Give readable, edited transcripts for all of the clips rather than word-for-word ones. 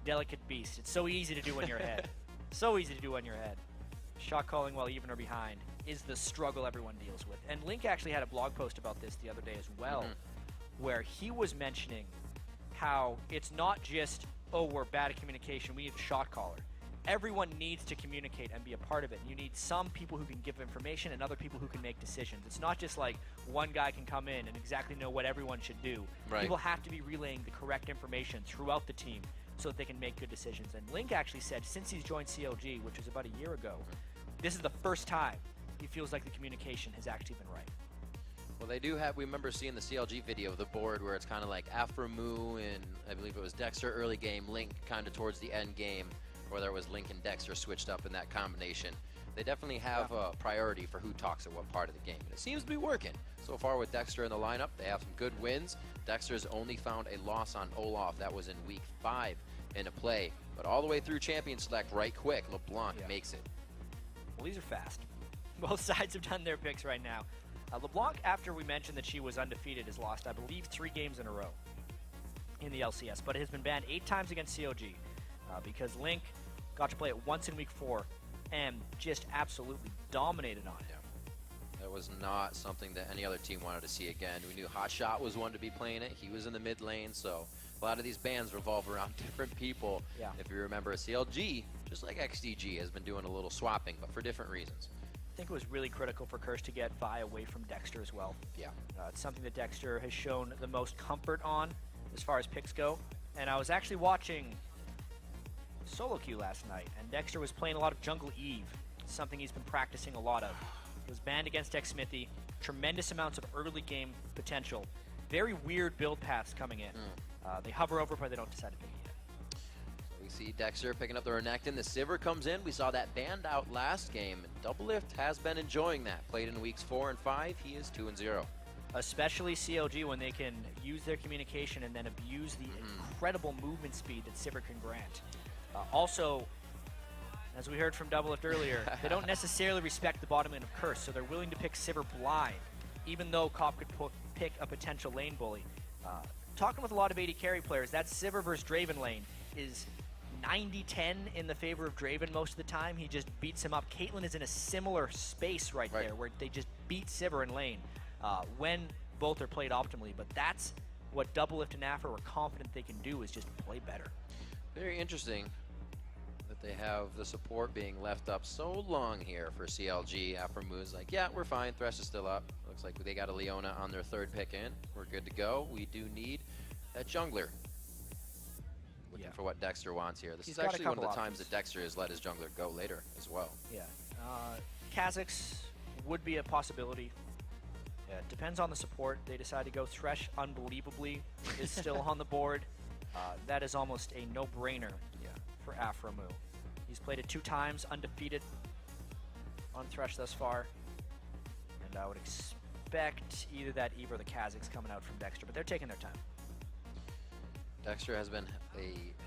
delicate beast. It's so easy to do in your head. So easy to do in your head. Shot calling while even or behind is the struggle everyone deals with. And Link actually had a blog post about this the other day as well, where he was mentioning how it's not just, oh, we're bad at communication, we need a shot caller. Everyone needs to communicate and be a part of it. You need some people who can give information and other people who can make decisions. It's not just like one guy can come in and exactly know what everyone should do. Right. People have to be relaying the correct information throughout the team so that they can make good decisions. And Link actually said since he's joined CLG, which was about a year ago, this is the first time he feels like the communication has actually been right. Well, they do have, we remember seeing the CLG video of the board where it's kind of like Afromoo and I believe it was Dexter early game, Link kind of towards the end game, whether it was Link and Dexter switched up in that combination. They definitely have a priority for who talks at what part of the game. And it seems to be working. So far with Dexter in the lineup, they have some good wins. Dexter's only found a loss on Olaf. That was in week 5 in a play. But all the way through Champion Select right quick, LeBlanc makes it. Well, these are fast. Both sides have done their picks right now. LeBlanc, after we mentioned that she was undefeated, has lost, I believe, 3 games in a row in the LCS. But it has been banned 8 times against COG because Link got to play it once in week 4 and just absolutely dominated on it. Yeah. That was not something that any other team wanted to see again. We knew Hotshot was one to be playing it. He was in the mid lane, so a lot of these bans revolve around different people. Yeah. If you remember, CLG, just like XDG, has been doing a little swapping, but for different reasons. I think it was really critical for Curse to get Vi away from Dexter as well. Yeah. It's something that Dexter has shown the most comfort on as far as picks go. And I was actually watching solo queue last night, and Dexter was playing a lot of Jungle Eve, something he's been practicing a lot of. He was banned against Xmithy, tremendous amounts of early game potential, very weird build paths coming in. They hover over, but they don't decide to pick it yet. So we see Dexter picking up the Renekton. The Sivir comes in. We saw that banned out last game, and Doublelift has been enjoying that. Played in weeks 4 and 5. He is 2-0. Especially CLG when they can use their communication and then abuse the incredible movement speed that Sivir can grant. Also, as we heard from Doublelift earlier, they don't necessarily respect the bottom end of Curse, so they're willing to pick Sivir blind, even though Cop could pick a potential lane bully. Talking with a lot of AD carry players, that Sivir versus Draven lane is 90-10 in the favor of Draven most of the time. He just beats him up. Caitlyn is in a similar space right there where they just beat Sivir in lane when both are played optimally. But that's what Doublelift and Afro are confident they can do, is just play better. Very interesting that they have the support being left up so long here for CLG. Afromoo like, yeah, we're fine. Thresh is still up. Looks like they got a Leona on their 3rd pick in. We're good to go. We do need that jungler. Looking for what Dexter wants here. This is actually one of the times that Dexter has let his jungler go later as well. Yeah. Kha'Zix would be a possibility. Yeah, it depends on the support. They decide to go Thresh, unbelievably, is still on the board. That is almost a no-brainer for Afromoo. He's played it 2 times, undefeated on Thresh thus far. And I would expect either that Eve or the Kha'Zix coming out from Dexter, but they're taking their time. Dexter has been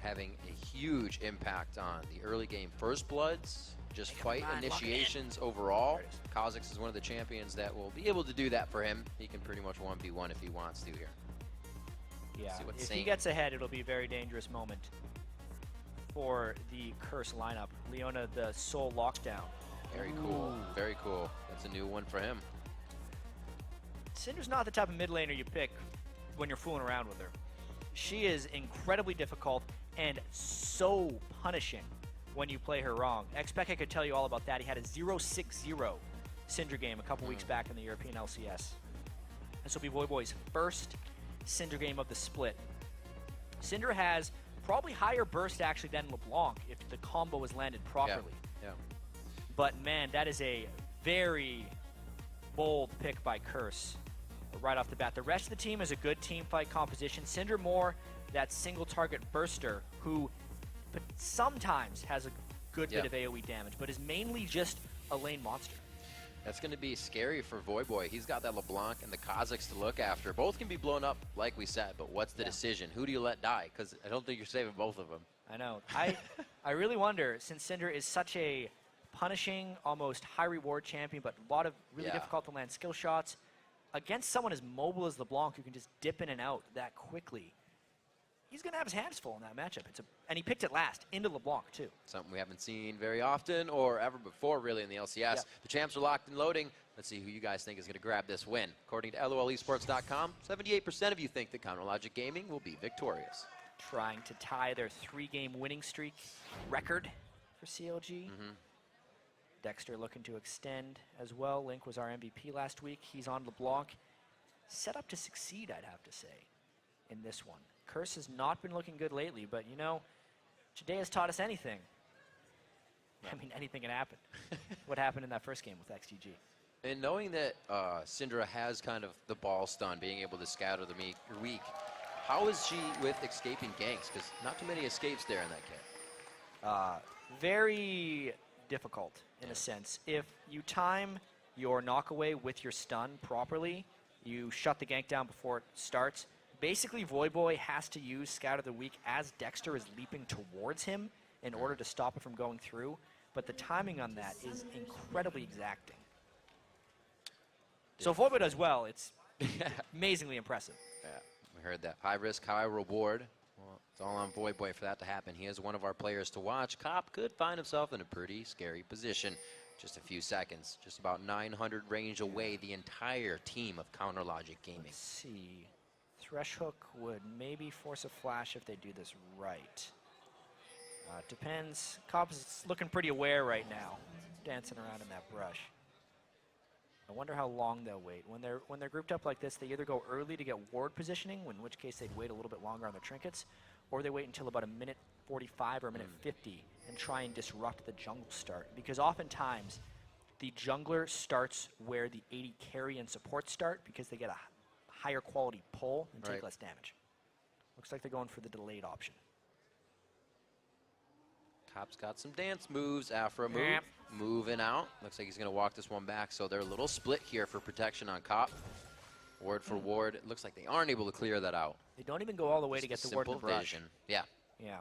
having a huge impact on the early game First Bloods, just fight initiations overall. Kha'Zix is one of the champions that will be able to do that for him. He can pretty much 1v1 if he wants to here. Yeah, if he gets ahead, it'll be a very dangerous moment for the Curse lineup. Leona, the sole lockdown. Very cool, very cool. That's a new one for him. Syndra's not the type of mid laner you pick when you're fooling around with her. She is incredibly difficult and so punishing when you play her wrong. Xpeke could tell you all about that. He had a 0-6-0 Syndra game a couple weeks back in the European LCS. This will be Voyboy's first Syndra game of the split. Syndra has probably higher burst actually than LeBlanc if the combo is landed properly. Yeah. But man, that is a very bold pick by Curse right off the bat. The rest of the team is a good team fight composition. Syndra more that single target burster who sometimes has a good bit of AoE damage, but is mainly just a lane monster. That's going to be scary for Voyboy. He's got that LeBlanc and the Kha'Zix to look after. Both can be blown up, like we said, but what's the decision? Who do you let die? Because I don't think you're saving both of them. I know. I really wonder, since Syndra is such a punishing, almost high-reward champion, but a lot of really difficult to land skill shots, against someone as mobile as LeBlanc who can just dip in and out that quickly, he's going to have his hands full in that matchup. And he picked it last, into LeBlanc, too. Something we haven't seen very often or ever before, really, in the LCS. Yep. The champs are locked and loading. Let's see who you guys think is going to grab this win. According to LOLesports.com, 78% of you think that CounterLogic Gaming will be victorious. Trying to tie their 3-game winning streak record for CLG. Dexter looking to extend as well. Link was our MVP last week. He's on LeBlanc. Set up to succeed, I'd have to say, in this one. Curse has not been looking good lately, but you know, today has taught us anything. I mean, anything can happen. What happened in that first game with XGG? And knowing that Syndra has kind of the ball stun, being able to scatter the weak, how is she with escaping ganks? Because not too many escapes there in that kit. Very difficult in a sense. If you time your knockaway with your stun properly, you shut the gank down before it starts. Basically, Voyboy has to use Scout of the Week as Dexter is leaping towards him in order to stop it from going through. But the timing on that is incredibly exacting. So if Voyboy does well, it's amazingly impressive. Yeah, we heard that. High risk, high reward. Well, it's all on Voyboy for that to happen. He is one of our players to watch. Cop could find himself in a pretty scary position. Just a few seconds. Just about 900 range away, the entire team of CounterLogic Gaming. Let's see. Thresh Hook would maybe force a flash if they do this right. Depends. Cop's looking pretty aware right now, dancing around in that brush. I wonder how long they'll wait. When they're grouped up like this, they either go early to get ward positioning, in which case they'd wait a little bit longer on their trinkets, or they wait until about a minute 45 or a minute 50 and try and disrupt the jungle start. Because oftentimes, the jungler starts where the AD carry and support start because they get a higher quality pull and take less damage. Looks like they're going for the delayed option. Cop's got some dance moves. Afro move. Moving out. Looks like he's going to walk this one back. So they're a little split here for protection on Cop. Ward for ward. It looks like they aren't able to clear that out. They don't even go all the way to get the ward in the brush. Vision. Yeah. Yeah.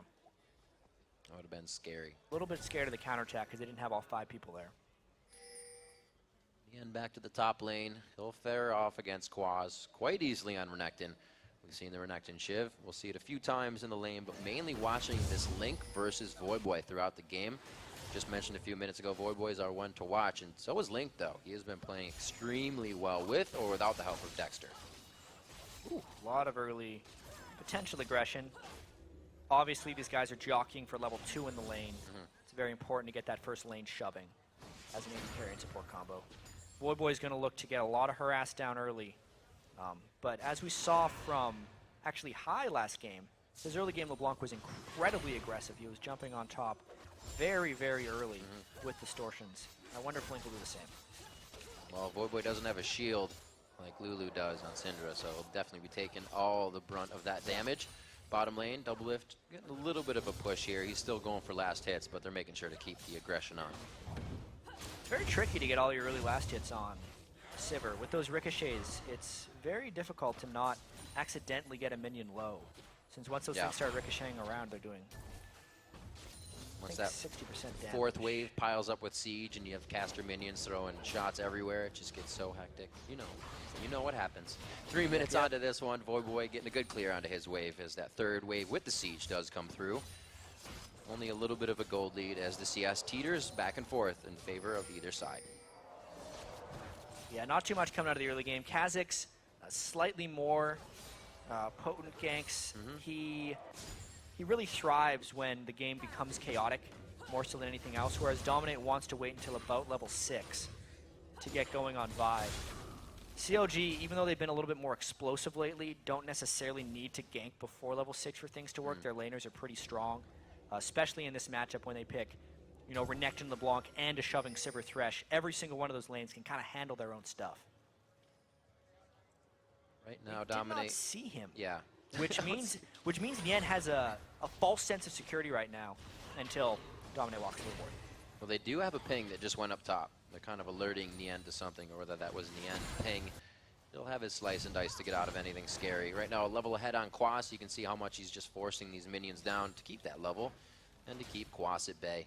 That would have been scary. A little bit scared of the counterattack because they didn't have all 5 people there. Again, back to the top lane. He'll fare off against Quaz quite easily on Renekton. We've seen the Renekton Shiv. We'll see it a few times in the lane, but mainly watching this Link versus Voyboy throughout the game. Just mentioned a few minutes ago, Voyboy is our one to watch, and so is Link, though. He has been playing extremely well with or without the help of Dexter. Ooh, a lot of early potential aggression. Obviously, these guys are jockeying for level 2 in the lane. It's very important to get that first lane shoving as an AD carry and support combo. Voyboy's going to look to get a lot of harass down early. But as we saw from actually High last game, his early game LeBlanc was incredibly aggressive. He was jumping on top very, very early with distortions. I wonder if Link will do the same. Well, Voyboy doesn't have a shield like Lulu does on Syndra, so he'll definitely be taking all the brunt of that damage. Bottom lane, double lift, getting a little bit of a push here. He's still going for last hits, but they're making sure to keep the aggression on. It's very tricky to get all your early last hits on Sivir. With those ricochets, it's very difficult to not accidentally get a minion low. Since once those things start ricocheting around, they're doing once that 60% damage. Fourth wave piles up with siege and you have caster minions throwing shots everywhere, it just gets so hectic. You know what happens. 3 minutes onto this one, Voyboy getting a good clear onto his wave as that third wave with the siege does come through. Only a little bit of a gold lead as the CS teeters back and forth in favor of either side. Yeah, not too much coming out of the early game. Kha'Zix, slightly more potent ganks. He really thrives when the game becomes chaotic, more so than anything else, whereas Dominate wants to wait until about level 6 to get going on Vi. CLG, even though they've been a little bit more explosive lately, don't necessarily need to gank before level 6 for things to work. Their laners are pretty strong, especially in this matchup when they pick, you know, Renekton, LeBlanc, and a shoving Sivir Thresh. Every single one of those lanes can kind of handle their own stuff. Right now, Did Dominate. not see him. Yeah. Which means Nien has a false sense of security right now until Dominate walks to the board. Well, they do have a ping that just went up top. They're kind of alerting Nien to something, or whether that was Nien ping. He'll have his slice and dice to get out of anything scary. Right now, a level ahead on Quas. You can see how much he's just forcing these minions down to keep that level and to keep Quas at bay.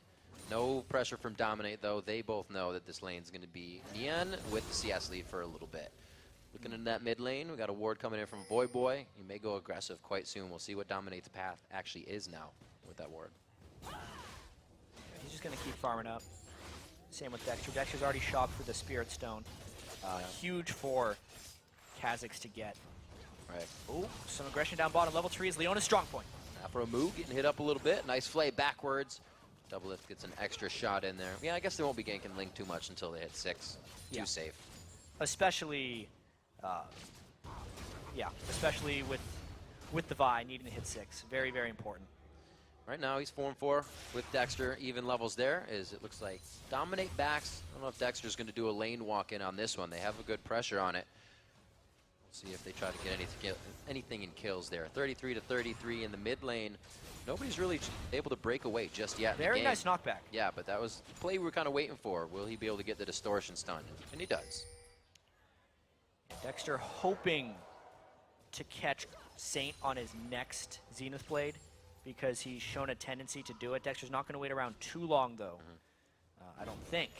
No pressure from Dominate, though. They both know that this lane's going to be Nien with the CS lead for a little bit. Looking in that mid lane, we got a ward coming in from Boy. He may go aggressive quite soon. We'll see what Dominate's path actually is now with that ward. Yeah, he's just going to keep farming up. Same with Dexter. Dexter's already shopped for the Spirit Stone. Huge for Kha'Zix to get. Right. Ooh, some aggression down bottom. Level 3 is Leona's strong point. After a move, getting hit up a little bit. Nice flay backwards. Doublelift gets an extra shot in there. Yeah, I guess they won't be ganking Link too much until they hit 6. Yeah. Too safe. Especially, especially with the Vi needing to hit 6. Very, very important. Right now, he's 4-4 with Dexter. Even levels there is it looks like Dominate backs. I don't know if Dexter's going to do a lane walk in on this one. They have a good pressure on it. We'll see if they try to get anything in kills there. 33-33 in the mid lane. Nobody's really able to break away just yet. Very nice knockback. Yeah, but that was the play we were kind of waiting for. Will he be able to get the distortion stun? And he does. Dexter hoping to catch Saint on his next Zenith Blade because he's shown a tendency to do it. Dexter's not going to wait around too long, though. I don't think.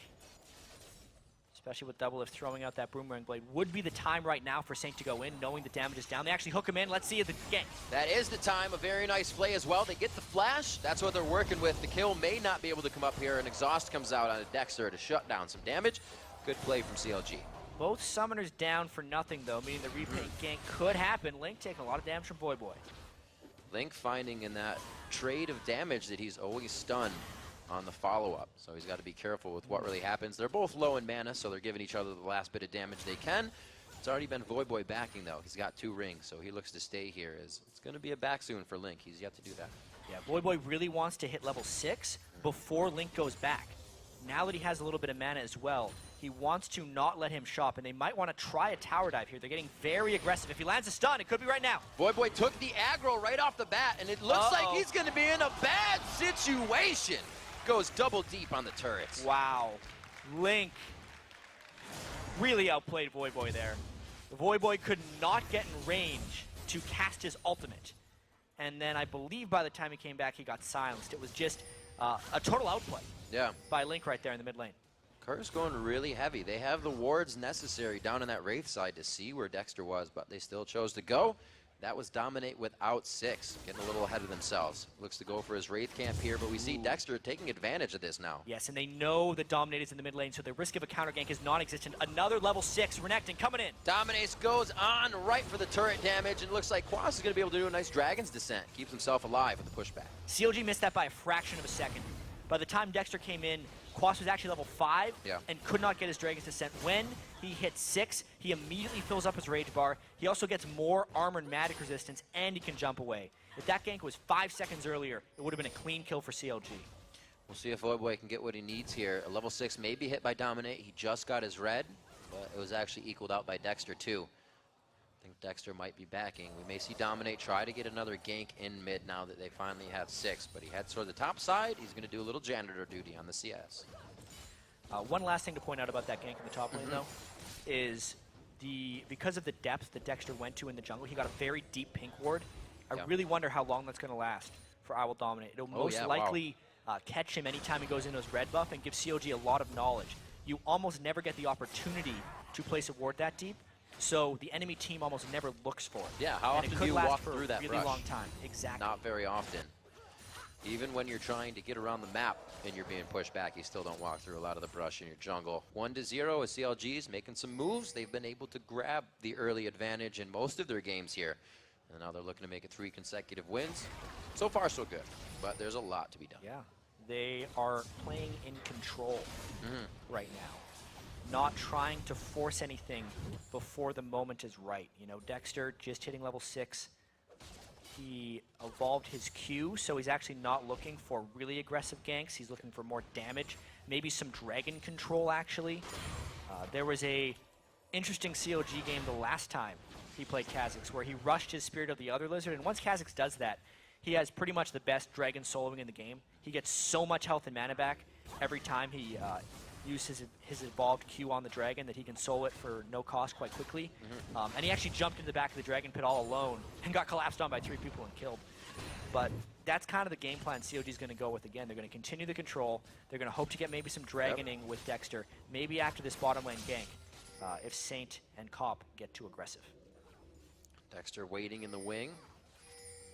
Especially with Doublelift throwing out that Boomerang Blade. Would be the time right now for Saint to go in, knowing the damage is down. They actually hook him in. Let's see the gank. That is the time. A very nice play as well. They get the flash. That's what they're working with. The kill may not be able to come up here. An exhaust comes out on a Dexter to shut down some damage. Good play from CLG. Both summoners down for nothing, though, meaning the repaint gank could happen. Link taking a lot of damage from Boy. Link finding in that trade of damage that he's always stunned on the follow-up. So he's got to be careful with what really happens. They're both low in mana, so they're giving each other the last bit of damage they can. It's already been Boy backing, though. He's got 2 rings, so he looks to stay here. It's going to be a back soon for Link. He's yet to do that. Yeah, Boy really wants to hit level 6 before Link goes back. Now that he has a little bit of mana as well, he wants to not let him shop, and they might want to try a tower dive here. They're getting very aggressive. If he lands a stun, it could be right now. Boy took the aggro right off the bat, and it looks like he's going to be in a bad situation. Goes double deep on the turrets. Wow. Link really outplayed Boy there. Boy could not get in range to cast his ultimate. And then I believe by the time he came back, he got silenced. It was just a total outplay by Link right there in the mid lane. Curse going really heavy. They have the wards necessary down in that Wraith side to see where Dexter was, but they still chose to go. That was Dominate without 6, getting a little ahead of themselves. Looks to go for his Wraith camp here, but we see Dexter taking advantage of this now. Yes, and they know that Dominate is in the mid lane, so the risk of a counter gank is non-existent. Another level 6, Renekton coming in. Dominate goes on right for the turret damage, and it looks like Quas is going to be able to do a nice Dragon's Descent. Keeps himself alive with the pushback. CLG missed that by a fraction of a second. By the time Dexter came in, Quas was actually level 5 and could not get his Dragon's Descent. When he hits 6, he immediately fills up his Rage Bar. He also gets more armor and magic resistance, and he can jump away. If that gank was 5 seconds earlier, it would have been a clean kill for CLG. We'll see if Boy can get what he needs here. A level 6 may be hit by Dominate. He just got his red, but it was actually equaled out by Dexter too. I think Dexter might be backing. We may see Dominate try to get another gank in mid now that they finally have 6, but he heads toward the top side. He's going to do a little janitor duty on the CS. One last thing to point out about that gank in the top lane, though, is because of the depth that Dexter went to in the jungle, he got a very deep pink ward. I really wonder how long that's going to last for I Will Dominate. It'll most likely catch him anytime he goes into his red buff and give CLG a lot of knowledge. You almost never get the opportunity to place a ward that deep, so the enemy team almost never looks for it. Yeah, how often do you walk through that really brush? Long time. Exactly. Not very often. Even when you're trying to get around the map and you're being pushed back, you still don't walk through a lot of the brush in your jungle. 1-0 as CLG's making some moves. They've been able to grab the early advantage in most of their games here. And now they're looking to make it 3 consecutive wins. So far, so good. But there's a lot to be done. Yeah, they are playing in control right now. Not trying to force anything before the moment is right. You know, Dexter just hitting level 6. He evolved his Q, so he's actually not looking for really aggressive ganks. He's looking for more damage, maybe some dragon control, actually. There was a interesting CLG game the last time he played Kha'Zix, where he rushed his Spirit of the Other Lizard, and once Kha'Zix does that, he has pretty much the best dragon soloing in the game. He gets so much health and mana back every time he uses his evolved Q on the dragon that he can solo it for no cost quite quickly. And he actually jumped into the back of the dragon pit all alone and got collapsed on by 3 people and killed. But that's kind of the game plan COG is going to go with again. They're going to continue the control. They're going to hope to get maybe some dragoning with Dexter, maybe after this bottom lane gank. if Saint and Cop get too aggressive. Dexter waiting in the wing.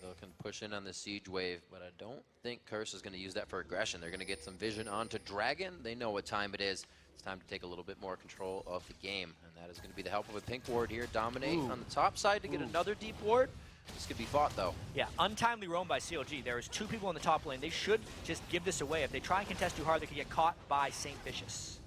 They can push in on the siege wave, but I don't think Curse is going to use that for aggression. They're going to get some vision onto Dragon. They know what time it is. It's time to take a little bit more control of the game, and that is going to be the help of a pink ward here. Dominate on the top side to get another deep ward. This could be fought, though. Yeah, untimely roam by CLG. There's 2 people in the top lane. They should just give this away. If they try and contest too hard, they could get caught by Saint Vicious.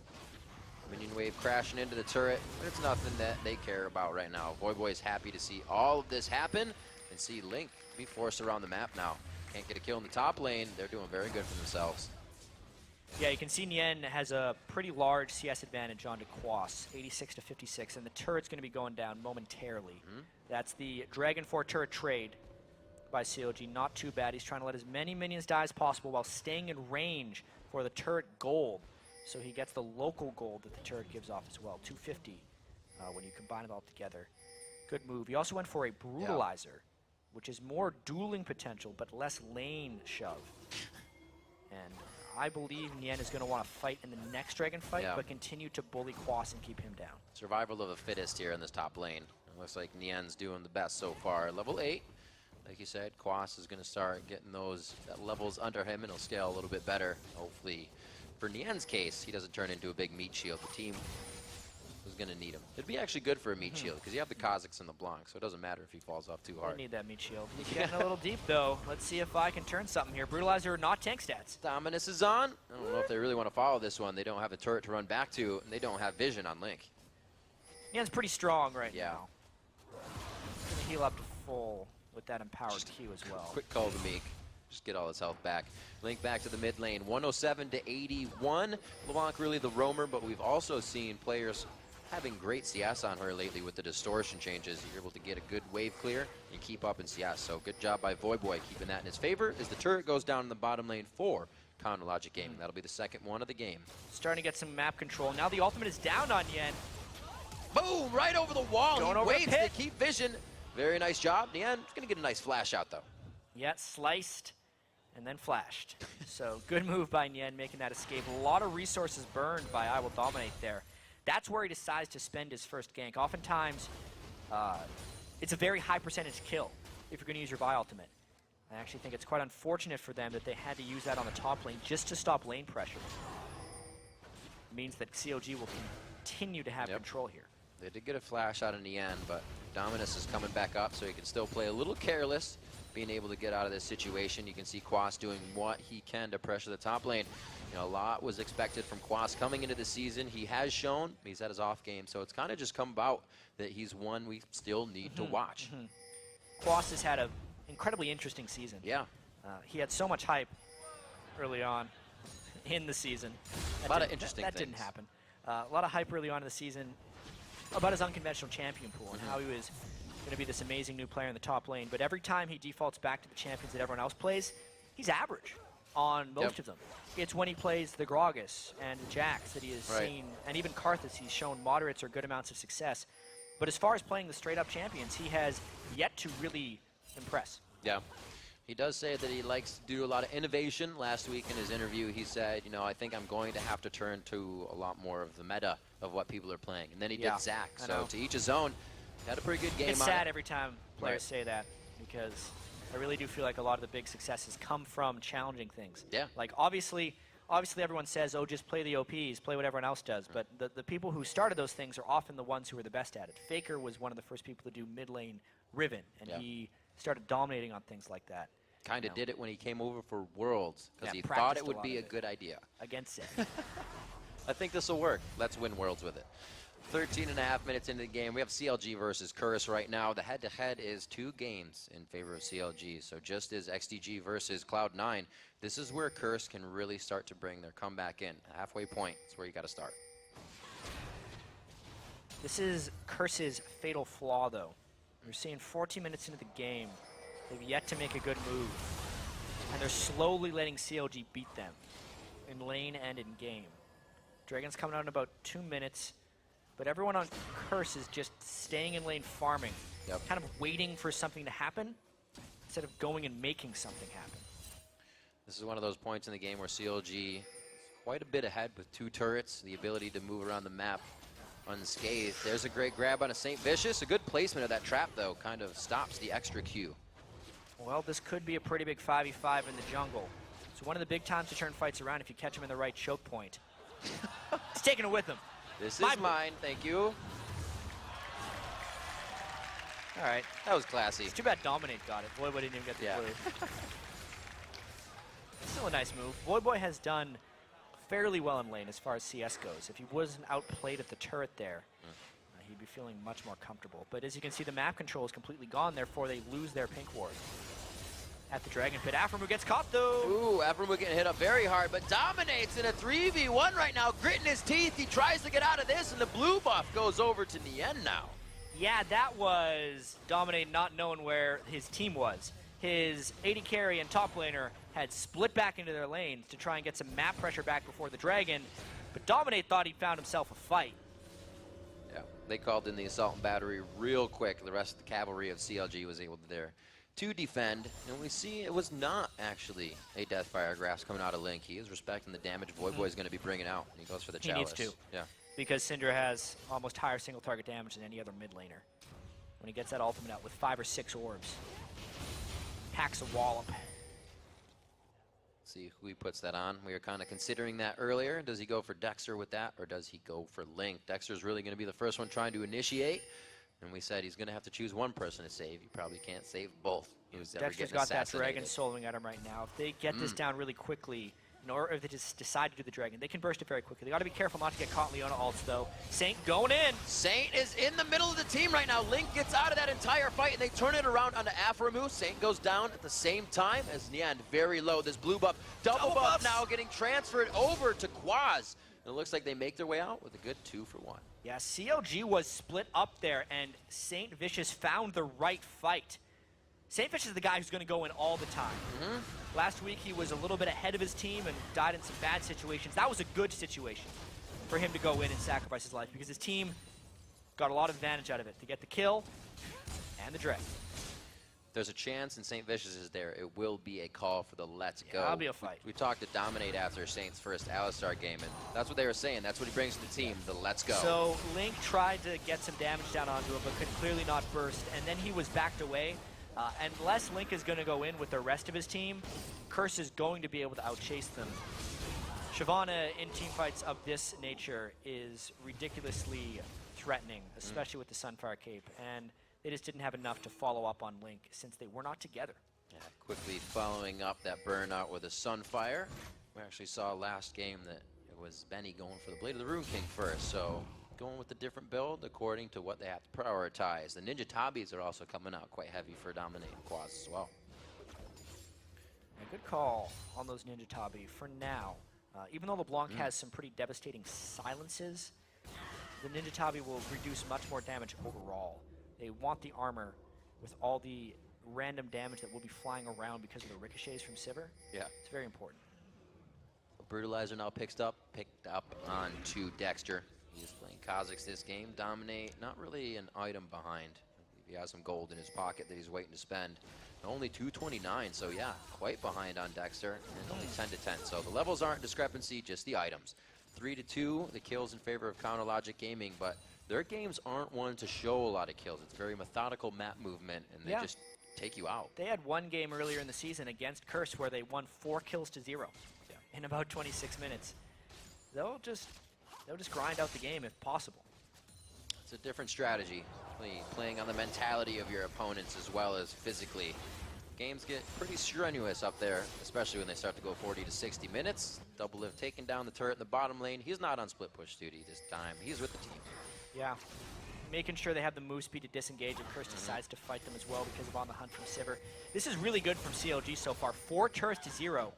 Minion wave crashing into the turret, but it's nothing that they care about right now. Voyboy is happy to see all of this happen and see Link be forced around the map now. Can't get a kill in the top lane. They're doing very good for themselves. Yeah, you can see Nien has a pretty large CS advantage onto Quas, 86 to 56, and the turret's going to be going down momentarily. That's the Dragon 4 turret trade by CLG. Not too bad. He's trying to let as many minions die as possible while staying in range for the turret gold. So he gets the local gold that the turret gives off as well, 250 when you combine it all together. Good move. He also went for a Brutalizer, which is more dueling potential but less lane shove. And I believe Nien is going to want to fight in the next Dragon fight, but continue to bully Quas and keep him down. Survival of the fittest here in this top lane. It looks like Nien's doing the best so far. Level 8, like you said, Quas is going to start getting those levels under him, and he'll scale a little bit better, hopefully. For Nien's case, he doesn't turn into a big meat shield. The team is going to need him. It'd be actually good for a meat shield, because you have the Kazakhs and the Blanc, so it doesn't matter if he falls off too hard. I need that meat shield. He's getting a little deep, though. Let's see if I can turn something here. Brutalizer, not tank stats. Dominus is on. I don't know if they really want to follow this one. They don't have a turret to run back to, and they don't have vision on Link. Nien's pretty strong right now. Going to heal up to full with that empowered Q as well. Quick call to Meek. Just get all his health back. Link back to the mid lane, 107 to 81. LeBlanc really the roamer, but we've also seen players having great CS on her lately with the distortion changes. You're able to get a good wave clear and keep up in CS. So good job by Voyboy keeping that in his favor as the turret goes down in the bottom lane for Counter Logic Gaming. That'll be the second one of the game. Starting to get some map control. Now the ultimate is down on Nien. Boom! Right over the wall. Going he over waits the to pit. keep vision. Very nice job. Nien is going to get a nice flash out, though. Yeah, sliced and then flashed. So good move by Nien, making that escape. A lot of resources burned by I Will Dominate there. That's where he decides to spend his first gank. Oftentimes, it's a very high percentage kill if you're going to use your Vi ultimate. I actually think it's quite unfortunate for them that they had to use that on the top lane just to stop lane pressure. It means that CLG will continue to have control here. They did get a flash out in the end, but Dominus is coming back up, so he can still play a little careless, being able to get out of this situation. You can see Quas doing what he can to pressure the top lane. You know, a lot was expected from Quas coming into the season. He has shown he's at his off game, so it's kind of just come about that he's one we still need to watch. Quas has had an incredibly interesting season. Yeah. He had so much hype early on in the season. A lot of interesting things. That didn't happen. A lot of hype early on in the season about his unconventional champion pool and how he was going to be this amazing new player in the top lane. But every time he defaults back to the champions that everyone else plays, he's average on most of them. It's when he plays the Gragas and the Jax that he has seen, and even Karthus, he's shown moderates or good amounts of success. But as far as playing the straight-up champions, he has yet to really impress. Yeah. He does say that he likes to do a lot of innovation. Last week in his interview, he said, you know, I think I'm going to have to turn to a lot more of the meta of what people are playing. And then he did Zac. So to each his own. Had a pretty good game. It's sad every time players say that, because I really do feel like a lot of the big successes come from challenging things. Yeah. Like obviously everyone says, oh, just play the OPs, play what everyone else does. But the people who started those things are often the ones who are the best at it. Faker was one of the first people to do mid lane Riven, and he started dominating on things like that. Kind of did it when he came over for Worlds, because he thought practiced it would be a good idea. Against it. I think this will work. Let's win Worlds with it. 13 and a half minutes into the game. We have CLG versus Curse right now. The head-to-head is 2 games in favor of CLG. So just as XDG versus Cloud9, this is where Curse can really start to bring their comeback in. Halfway point is where you got to start. This is Curse's fatal flaw, though. We're seeing 14 minutes into the game. They've yet to make a good move. And they're slowly letting CLG beat them in lane and in game. Dragon's coming out in about 2 minutes. But everyone on Curse is just staying in lane farming, kind of waiting for something to happen instead of going and making something happen. This is one of those points in the game where CLG is quite a bit ahead with 2 turrets, the ability to move around the map unscathed. There's a great grab on a St. Vicious. A good placement of that trap, though, kind of stops the extra Q. Well, this could be a pretty big 5v5 in the jungle. So one of the big times to turn fights around if you catch him in the right choke point. He's taking it with him. This is mine, thank you. All right. That was classy. It's too bad Dominate got it. Voyboy didn't even get the blue. Still a nice move. Voyboy has done fairly well in lane as far as CS goes. If he wasn't outplayed at the turret there, he'd be feeling much more comfortable. But as you can see, the map control is completely gone, therefore they lose their pink ward. At the Dragon Pit, Aframu gets caught though. Ooh, Aframu getting hit up very hard, but Dominate's in a 3v1 right now, gritting his teeth. He tries to get out of this, and the blue buff goes over to Nien now. Yeah, that was Dominate not knowing where his team was. His AD carry and top laner had split back into their lanes to try and get some map pressure back before the Dragon, but Dominate thought he found himself a fight. Yeah, they called in the assault and battery real quick. The rest of the cavalry of CLG was able to defend, and we see it was not actually a Deathfire Grasp coming out of Link. He is respecting the damage Voyboy is going to be bringing out, and he goes for the Chalice. He needs to. Yeah. Because Syndra has almost higher single target damage than any other mid laner. When he gets that ultimate out with 5 or 6 orbs, packs a wallop. See who he puts that on. We were kind of considering that earlier. Does he go for Dexter with that, or does he go for Link? Dexter's really going to be the first one trying to initiate, and we said he's going to have to choose one person to save. He probably can't save both. Dexter's got that Dragon soloing at him right now. If they get this down really quickly, or if they just decide to do the Dragon, they can burst it very quickly. They got to be careful not to get caught in Leona ults, though. Saint going in. Saint is in the middle of the team right now. Link gets out of that entire fight, and they turn it around onto Aframu. Saint goes down at the same time as Nien, very low. This blue buff, double buff now getting transferred over to Quaz. And it looks like they make their way out with a good 2-for-1. Yeah, CLG was split up there, and St. Vicious found the right fight. St. Vicious is the guy who's going to go in all the time. Last week, he was a little bit ahead of his team and died in some bad situations. That was a good situation for him to go in and sacrifice his life because his team got a lot of advantage out of it to get the kill and the drag. There's a chance, and St. Vicious is there. It will be a call for the let's go. That'll be a fight. We talked to Dominate after Saint's first Alistar game, and that's what they were saying. That's what he brings to the team, the let's go. So Link tried to get some damage down onto him, but could clearly not burst, and then he was backed away. Unless Link is going to go in with the rest of his team, Curse is going to be able to outchase them. Shyvana in teamfights of this nature is ridiculously threatening, especially with the Sunfire Cape, and they just didn't have enough to follow up on Link since they were not together. Yeah, quickly following up that burnout with a Sunfire. We actually saw last game that it was Benny going for the Blade of the Rune King first, so going with a different build according to what they have to prioritize. The Ninja Tabis are also coming out quite heavy for Dominate and Quaz as well. A good call on those Ninja Tabi for now. Even though LeBlanc has some pretty devastating silences, the Ninja Tabi will reduce much more damage overall. They want the armor with all the random damage that will be flying around because of the ricochets from Sivir. Yeah. It's very important. Brutalizer now picked up onto Dexter. He's playing Kha'Zix this game. Dominate, not really an item behind. He has some gold in his pocket that he's waiting to spend. Only 229, so yeah, quite behind on Dexter, and only 10 to 10. So the levels aren't discrepancy, just the items. 3-2, the kills in favor of Counter Logic Gaming, but their games aren't one to show a lot of kills. It's very methodical map movement, and they just take you out. They had one game earlier in the season against Curse where they won 4 kills to 0 in about 26 minutes. They'll just grind out the game if possible. It's a different strategy, playing on the mentality of your opponents as well as physically. Games get pretty strenuous up there, especially when they start to go 40 to 60 minutes. Doublelift taking down the turret in the bottom lane. He's not on split push duty this time. He's with the team. Yeah, making sure they have the move speed to disengage, and Curse decides to fight them as well because of On the Hunt from Sivir. This is really good from CLG so far. 4 turrets to 0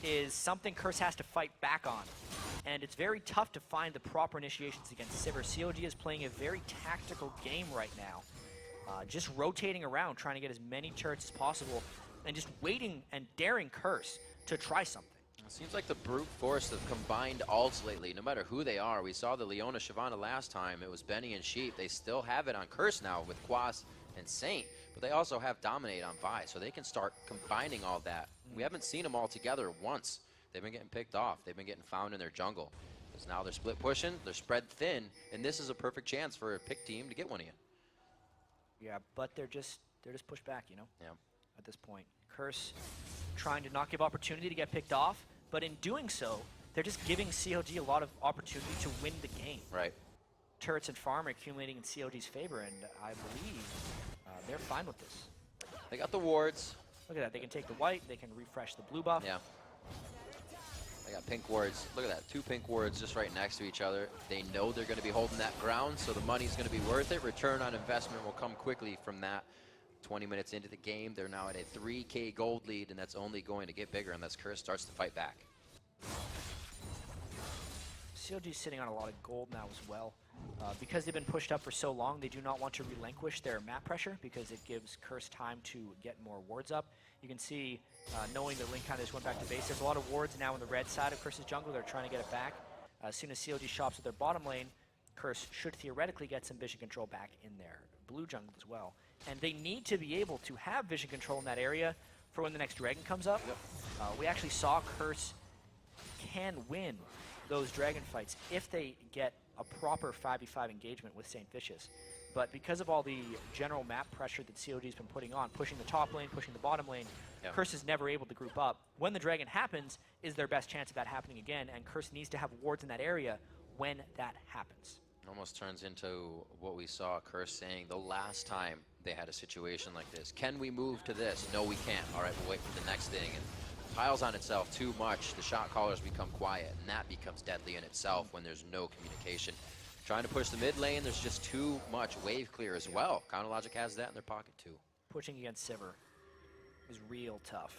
is something Curse has to fight back on. And it's very tough to find the proper initiations against Sivir. CLG is playing a very tactical game right now. Just rotating around, trying to get as many turrets as possible, and just waiting and daring Curse to try something. It seems like the brute force of combined ults lately, no matter who they are. We saw the Leona Shyvana last time. It was Benny and Sheep. They still have it on Curse now with Quas and Saint, but they also have Dominate on Vi, so they can start combining all that. We haven't seen them all together once. They've been getting picked off. They've been getting found in their jungle. So now they're split pushing, they're spread thin, and this is a perfect chance for a pick team to get one of you. Yeah, but they're just pushed back, you know? Yeah. At this point. Curse trying to not give opportunity to get picked off, but in doing so, they're just giving CLG a lot of opportunity to win the game. Right. Turrets and farm are accumulating in CLG's favor, and I believe they're fine with this. They got the wards. Look at that. They can take the white. They can refresh the blue buff. Yeah. They got pink wards. Look at that. 2 pink wards just right next to each other. They know they're going to be holding that ground, so the money's going to be worth it. Return on investment will come quickly from that. 20 minutes into the game, they're now at a 3K gold lead, and that's only going to get bigger unless Curse starts to fight back. CLG's sitting on a lot of gold now as well. Because they've been pushed up for so long, they do not want to relinquish their map pressure because it gives Curse time to get more wards up. You can see, knowing that Link kind of just went back to base, there's a lot of wards now on the red side of Curse's jungle. They're trying to get it back. As soon as CLG shops at their bottom lane, Curse should theoretically get some vision control back in their blue jungle as well. And they need to be able to have vision control in that area for when the next dragon comes up. Yep. We actually saw Curse can win those dragon fights if they get a proper 5v5 engagement with St. Vicious. But because of all the general map pressure that COG's been putting on, pushing the top lane, pushing the bottom lane, Yep. Curse is never able to group up. When the dragon happens is their best chance of that happening again, and Curse needs to have wards in that area when that happens. Almost turns into what we saw Curse saying the last time they had a situation like this. Can we move to this? No, we can't. All right, we'll wait for the next thing. And piles on itself too much. The shot callers become quiet, and that becomes deadly in itself when there's no communication. Trying to push the mid lane, there's just too much wave clear as well. Counter Logic has that in their pocket too. Pushing against Sivir is real tough.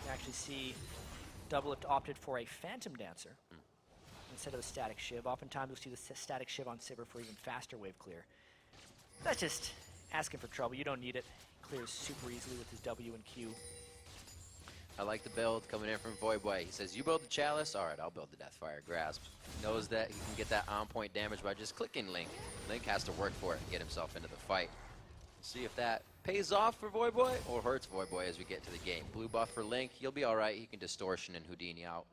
You actually see Doublelift opted for a Phantom Dancer instead of a Static Shiv. Oftentimes we'll see the Static Shiv on Sivir for even faster wave clear. That's just asking for trouble. You don't need it. Clears super easily with his W and Q. I like the build coming in from Voyboy. He says, you build the Chalice? All right, I'll build the Deathfire Grasp. He knows that he can get that on-point damage by just clicking Link. Link has to work for it and get himself into the fight. See if that pays off for Voyboy or hurts Voyboy as we get to the game. Blue buff for Link. He'll be all right. He can Distortion and Houdini out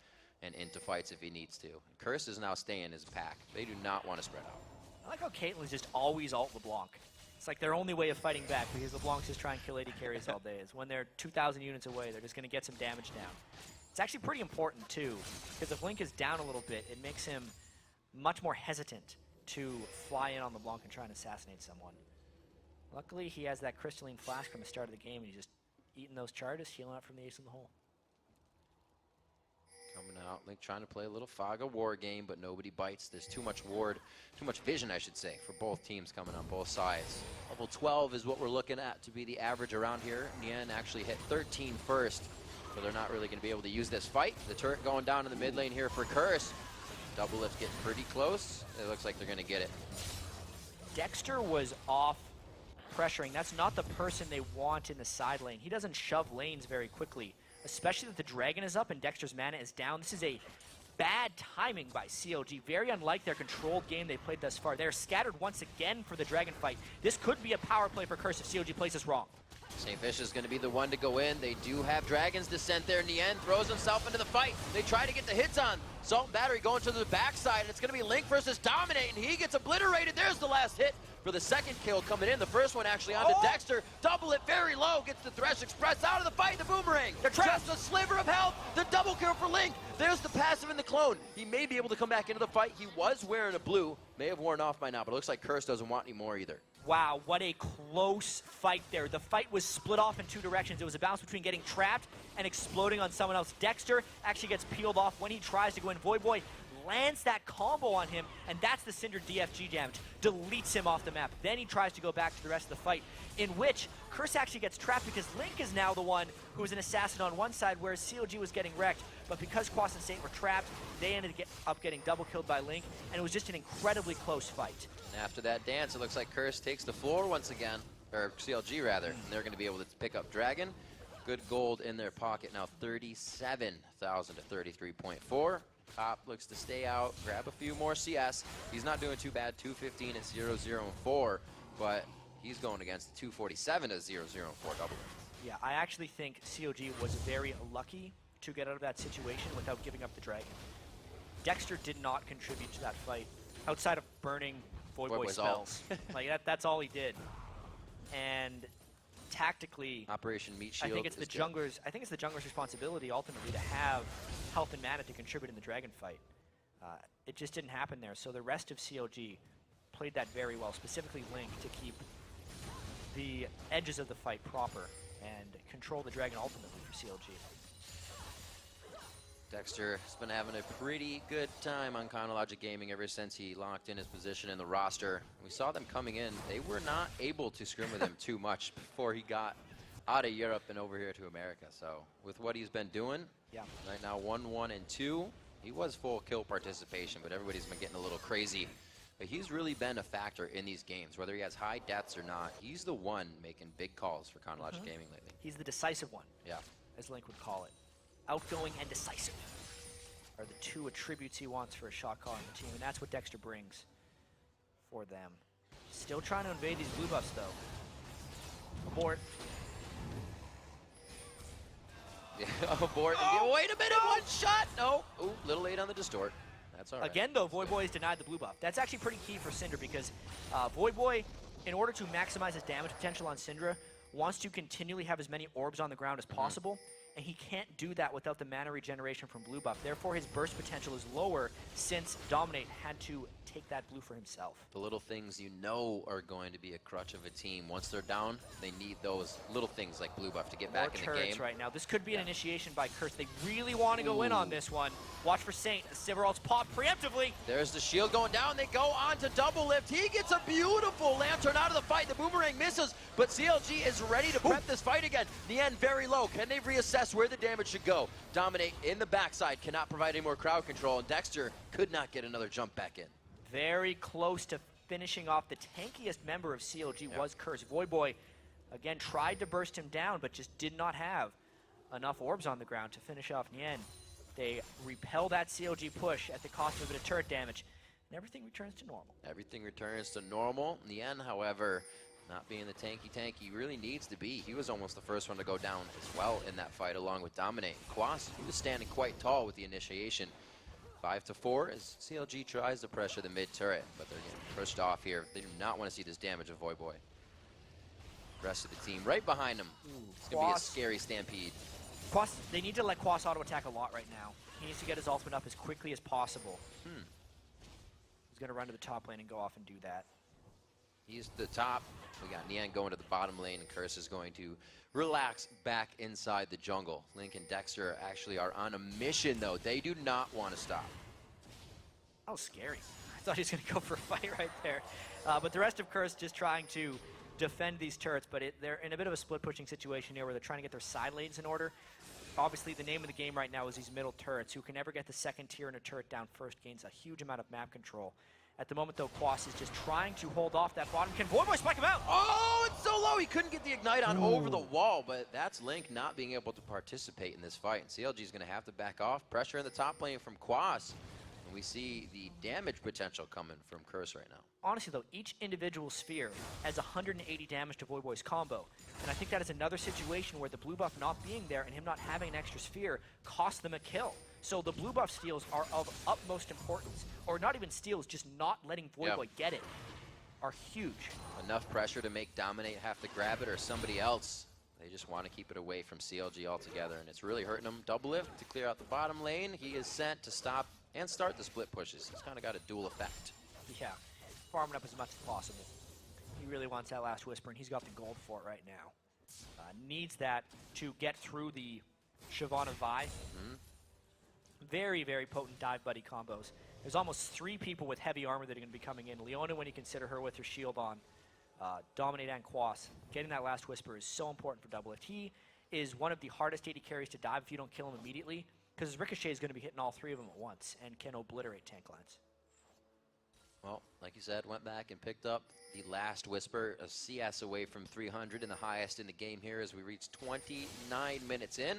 and into fights if he needs to. Curse is now staying as a pack. They do not want to spread out. I like how Caitlyn's just always ult LeBlanc. It's like their only way of fighting back because LeBlanc's just trying to kill AD carries all day. Is when they're 2,000 units away, they're just going to get some damage down. It's actually pretty important too, because if Link is down a little bit, it makes him much more hesitant to fly in on LeBlanc and try and assassinate someone. Luckily, he has that crystalline flask from the start of the game, and he's just eating those charges, healing up from the ace in the hole. Coming out, Link trying to play a little Faga war game, but nobody bites. There's too much ward, too much vision, I should say, for both teams coming on both sides. Level 12 is what we're looking at to be the average around here. Nien actually hit 13 first, so they're not really going to be able to use this fight. The turret going down in the mid lane here for Curse. Doublelift getting pretty close. It looks like they're going to get it. Dexter was off pressuring. That's not the person they want in the side lane. He doesn't shove lanes very quickly, especially that the dragon is up and Dexter's mana is down. This is a bad timing by CLG. Very unlike their controlled game they played thus far. They're scattered once again for the dragon fight. This could be a power play for Curse if CLG plays this wrong. St. Fish is going to be the one to go in. They do have Dragon's Descent there. Nien throws himself into the fight. They try to get the hits on. Salt and Battery going to the backside, and it's going to be Link versus Dominate, and he gets obliterated. There's the last hit for the second kill coming in. The first one actually onto Dexter. Double it very low. Gets the Thresh Express out of the fight. The Boomerang. Just a sliver of health. The double kill for Link. There's the passive in the clone. He may be able to come back into the fight. He was wearing a blue. May have worn off by now, but it looks like Curse doesn't want any more either. Wow, what a close fight there. The fight was split off in two directions. It was a balance between getting trapped and exploding on someone else. Dexter actually gets peeled off when he tries to go in. Voyboy lands that combo on him, and that's the Cinder DFG damage. Deletes him off the map. Then he tries to go back to the rest of the fight, in which Curse actually gets trapped because Link is now the one who was an assassin on one side, whereas CLG was getting wrecked. But because Quas and Saint were trapped, they ended up getting double killed by Link, and it was just an incredibly close fight. And after that dance, it looks like Curse takes the floor once again, or CLG rather, and they're going to be able to pick up Dragon. Good gold in their pocket now, 37,000 to 33.4. Top looks to stay out, grab a few more CS. He's not doing too bad, 215 at 0, 0, and 4, but he's going against 247 at 0, 0, and 4 double. Yeah, I actually think COG was very lucky to get out of that situation without giving up the dragon. Dexter did not contribute to that fight outside of burning Void Boy Boy's ult. spells. Like that's all he did. And tactically, Operation Meat Shield. I think it's the jungler's responsibility ultimately to have health and mana to contribute in the dragon fight. It just didn't happen there. So the rest of CLG played that very well, specifically Link, to keep the edges of the fight proper and control the dragon ultimately for CLG. Dexter has been having a pretty good time on Chronologic Gaming ever since he locked in his position in the roster. We saw them coming in. They were not able to scrim with him too much before he got out of Europe and over here to America. So with what he's been doing, right now 1-1 and 2, he was full kill participation, but everybody's been getting a little crazy. But he's really been a factor in these games, whether he has high deaths or not. He's the one making big calls for Chronologic Gaming lately. He's the decisive one, as Link would call it. Outgoing and decisive are the two attributes he wants for a shot caller on the team, and that's what Dexter brings for them. Still trying to invade these blue buffs, though. Abort. Yeah, abort. Oh, wait a minute, one shot! No. Ooh, little late on the distort. That's all right. Again, though, Void Boy is denied the blue buff. That's actually pretty key for Syndra because Void Boy, in order to maximize his damage potential on Syndra, wants to continually have as many orbs on the ground as possible, and he can't do that without the mana regeneration from blue buff. Therefore, his burst potential is lower since Dominate had to take that blue for himself. The little things you know are going to be a crutch of a team. Once they're down, they need those little things like blue buff to get back in the game. Right now. This could be an initiation by Curse. They really want to go in on this one. Watch for Saint. The Sivir ult's popped preemptively. There's the shield going down. They go on to double lift. He gets a beautiful lantern out of the fight. The boomerang misses, but CLG is ready to prep this fight again. The end very low. Can they reassess where the damage should go? Dominate in the backside, cannot provide any more crowd control, and Dexter could not get another jump back in. Very close to finishing off. The tankiest member of CLG was Curse. Void Boy, again, tried to burst him down, but just did not have enough orbs on the ground to finish off Nien. They repel that CLG push at the cost of a bit of turret damage, and everything returns to normal. Everything returns to normal. Nien, however, not being the tanky he really needs to be. He was almost the first one to go down as well in that fight, along with Dominate. Quas, he was standing quite tall with the initiation. 5-4 as CLG tries to pressure the mid turret, but they're getting pushed off here. They do not want to see this damage of Void Boy. Rest of the team right behind him. It's going to be a scary stampede. Quas, they need to let Quas auto attack a lot right now. He needs to get his ultimate up as quickly as possible. He's going to run to the top lane and go off and do that. He's the top. We got Nien going to the bottom lane, and Curse is going to relax back inside the jungle. Link and Dexter actually are on a mission, though. They do not want to stop. That was scary. I thought he was going to go for a fight right there. But the rest of Curse just trying to defend these turrets, but they're in a bit of a split-pushing situation here where they're trying to get their side lanes in order. Obviously, the name of the game right now is these middle turrets. Who can ever get the second tier and a turret down first gains a huge amount of map control. At the moment, though, Quas is just trying to hold off that bottom. Can Void Boy spike him out? Oh, it's so low. He couldn't get the Ignite on over the wall, but that's Link not being able to participate in this fight. And CLG is going to have to back off. Pressure in the top lane from Quas. And we see the damage potential coming from Curse right now. Honestly, though, each individual sphere has 180 damage to Void Boy's combo. And I think that is another situation where the blue buff not being there and him not having an extra sphere cost them a kill. So the blue buff steals are of utmost importance. Or not even steals, just not letting Void Boy get it are huge. Enough pressure to make Dominate have to grab it or somebody else. They just want to keep it away from CLG altogether, and it's really hurting them. Double lift to clear out the bottom lane. He is sent to stop and start the split pushes. He's kind of got a dual effect. Yeah, farming up as much as possible. He really wants that last Whisper, and he's got the gold for it right now. Needs that to get through the Shyvana Vi. Very, very potent dive buddy combos. There's almost 3 people with heavy armor that are going to be coming in. Leona, when you consider her with her shield on. Dominate and Quas. Getting that last Whisper is so important for double lift. He is one of the hardest AD carries to dive if you don't kill him immediately, because his Ricochet is going to be hitting all 3 of them at once and can obliterate tank lines. Well, like you said, went back and picked up the last Whisper, a CS away from 300 and the highest in the game here as we reach 29 minutes in.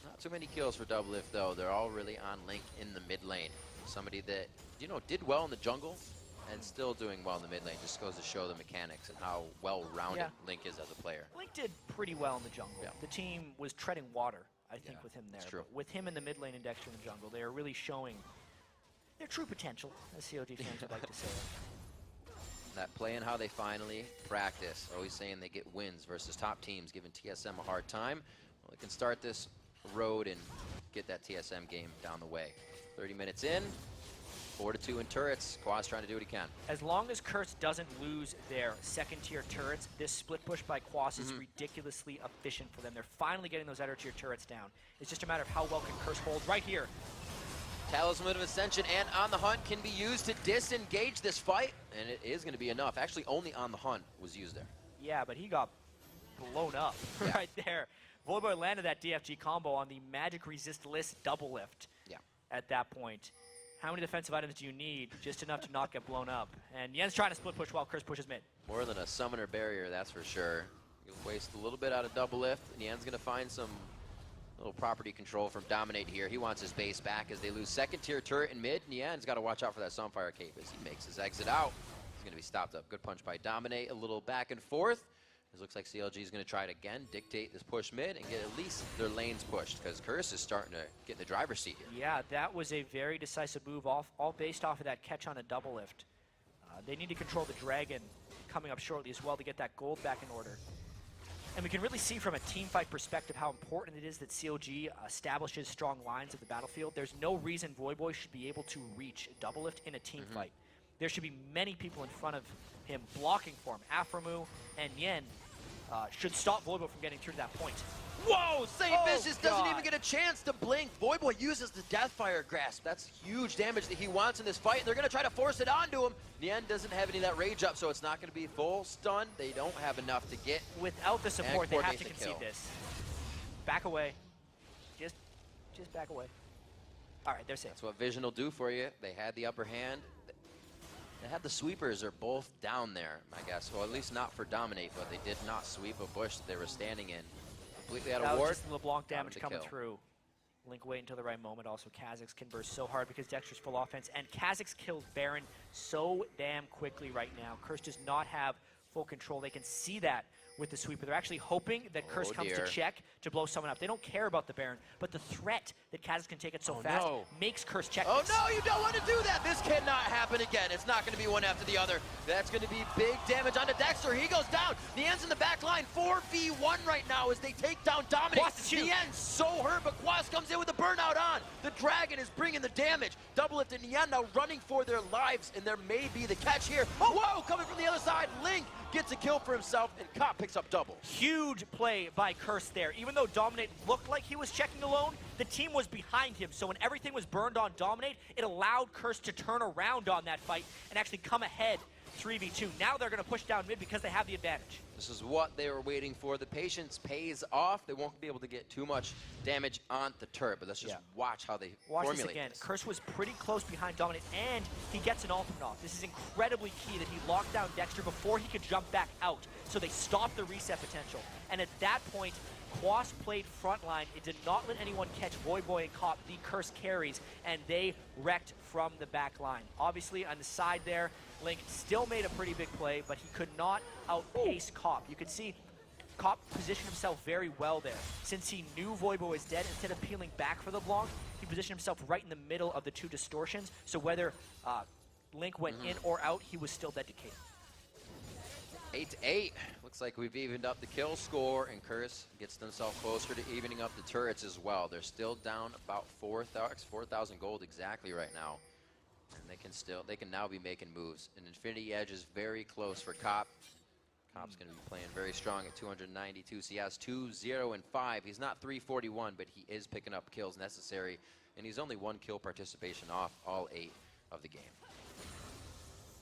Not too many kills for double lift, though. They're all really on Link in the mid lane. Somebody that, you know, did well in the jungle and still doing well in the mid lane. Just goes to show the mechanics and how well-rounded Link is as a player. Link did pretty well in the jungle. The team was treading water, I think, with him there. It's true. But with him in the mid lane and Dexter in the jungle, they are really showing their true potential, as COG fans would like to say. That play and how they finally practice. Always saying they get wins versus top teams, giving TSM a hard time. Well, they can start this road and get that TSM game down the way. 30 minutes in, 4-2 in turrets. Quas trying to do what he can. As long as Curse doesn't lose their second-tier turrets, this split push by Quas is ridiculously efficient for them. They're finally getting those outer-tier turrets down. It's just a matter of how well can Curse hold right here. Talisman of Ascension and On the Hunt can be used to disengage this fight, and it is going to be enough. Actually, only On the Hunt was used there. Yeah, but he got blown up right there. Voidboy landed that DFG combo on the Magic Resist List double lift at that point. How many defensive items do you need? Just enough to not get blown up. And Yen's trying to split push while Curse pushes mid. More than a summoner barrier, that's for sure. You'll waste a little bit out of double lift, and Yen's going to find some little property control from Dominate here. He wants his base back as they lose second tier turret in mid. And Yen's got to watch out for that Sunfire Cape as he makes his exit out. He's going to be stopped up. Good punch by Dominate. A little back and forth. It looks like CLG is going to try it again, dictate this push mid, and get at least their lanes pushed, because Curse is starting to get in the driver's seat here. Yeah, that was a very decisive move, all based off of that catch on a double lift. They need to control the Dragon coming up shortly as well to get that gold back in order. And we can really see from a team fight perspective how important it is that COG establishes strong lines of the battlefield. There's no reason Voidboy should be able to reach a double lift in a team fight. There should be many people in front of him blocking for him. Aframu and Yen should stop Voidboy from getting through to that point. Whoa! Saint Vicious doesn't even get a chance to blink. Voidboy uses the Deathfire Grasp. That's huge damage that he wants in this fight. They're going to try to force it onto him. Nien doesn't have any of that rage up, so it's not going to be full stun. They don't have enough to get. Without the support, they have to the concede kill. this. Back away. Just back away. All right, they're safe. That's what Vision will do for you. They had the upper hand. They had the sweepers are both down there, I guess. Well, at least not for Dominate, but they did not sweep a bush that they were standing in. Completely out of That ward. was just LeBlanc damage coming kill. through. Link wait until the right moment. Also, Kha'Zix can burst so hard because Dexter's full offense. And Kha'Zix kills Baron so damn quickly right now. Curse does not have full control. They can see that with the sweeper. They're actually hoping that Curse comes to check to blow someone up. They don't care about the Baron, but the threat that Kha'Zix can take it so fast makes Curse check this. No, you don't want to do that. This cannot happen again. It's not going to be one after the other. That's going to be big damage onto Dexter. He goes down. Nien's in the back line. 4v1 right now as they take down Dominate. Nien's so hurt, but Quas comes in with the burnout on. The Dragon is bringing the damage. Double Lift and Nien now running for their lives, and there may be the catch here. Whoa, coming from the other side. Link gets a kill for himself, and Cop picks up double. Huge play by Curse there. Even though Dominate looked like he was checking alone, the team was behind him. So when everything was burned on Dominate, it allowed Curse to turn around on that fight and actually come ahead 3v2. Now they're going to push down mid because they have the advantage. This is what they were waiting for. The patience pays off. They won't be able to get too much damage on the turret, but let's just watch how they formulate this again. this. Curse was pretty close behind Dominate, and he gets an ultimate off. This is incredibly key that he locked down Dexter before he could jump back out, so they stopped the reset potential. And at that point, Quas played frontline. It did not let anyone catch Voidboy and Cop, the Curse carries, and they wrecked from the back line. Obviously, on the side there, Link still made a pretty big play, but he could not outpace Cop. You could see Cop positioned himself very well there. Since he knew Voidboy was dead, instead of peeling back for the LeBlanc, he positioned himself right in the middle of the two distortions, so whether Link went in or out, he was still dead to Kate. 8-8. Looks like we've evened up the kill score, and Curse gets themselves closer to evening up the turrets as well. They're still down about 4,000 gold exactly right now. And they can now be making moves. And Infinity Edge is very close for Cop. Cop's going to be playing very strong at 292 CS, 2-0-5. He's not 341, but he is picking up kills necessary. And he's only one kill participation off all 8 of the game.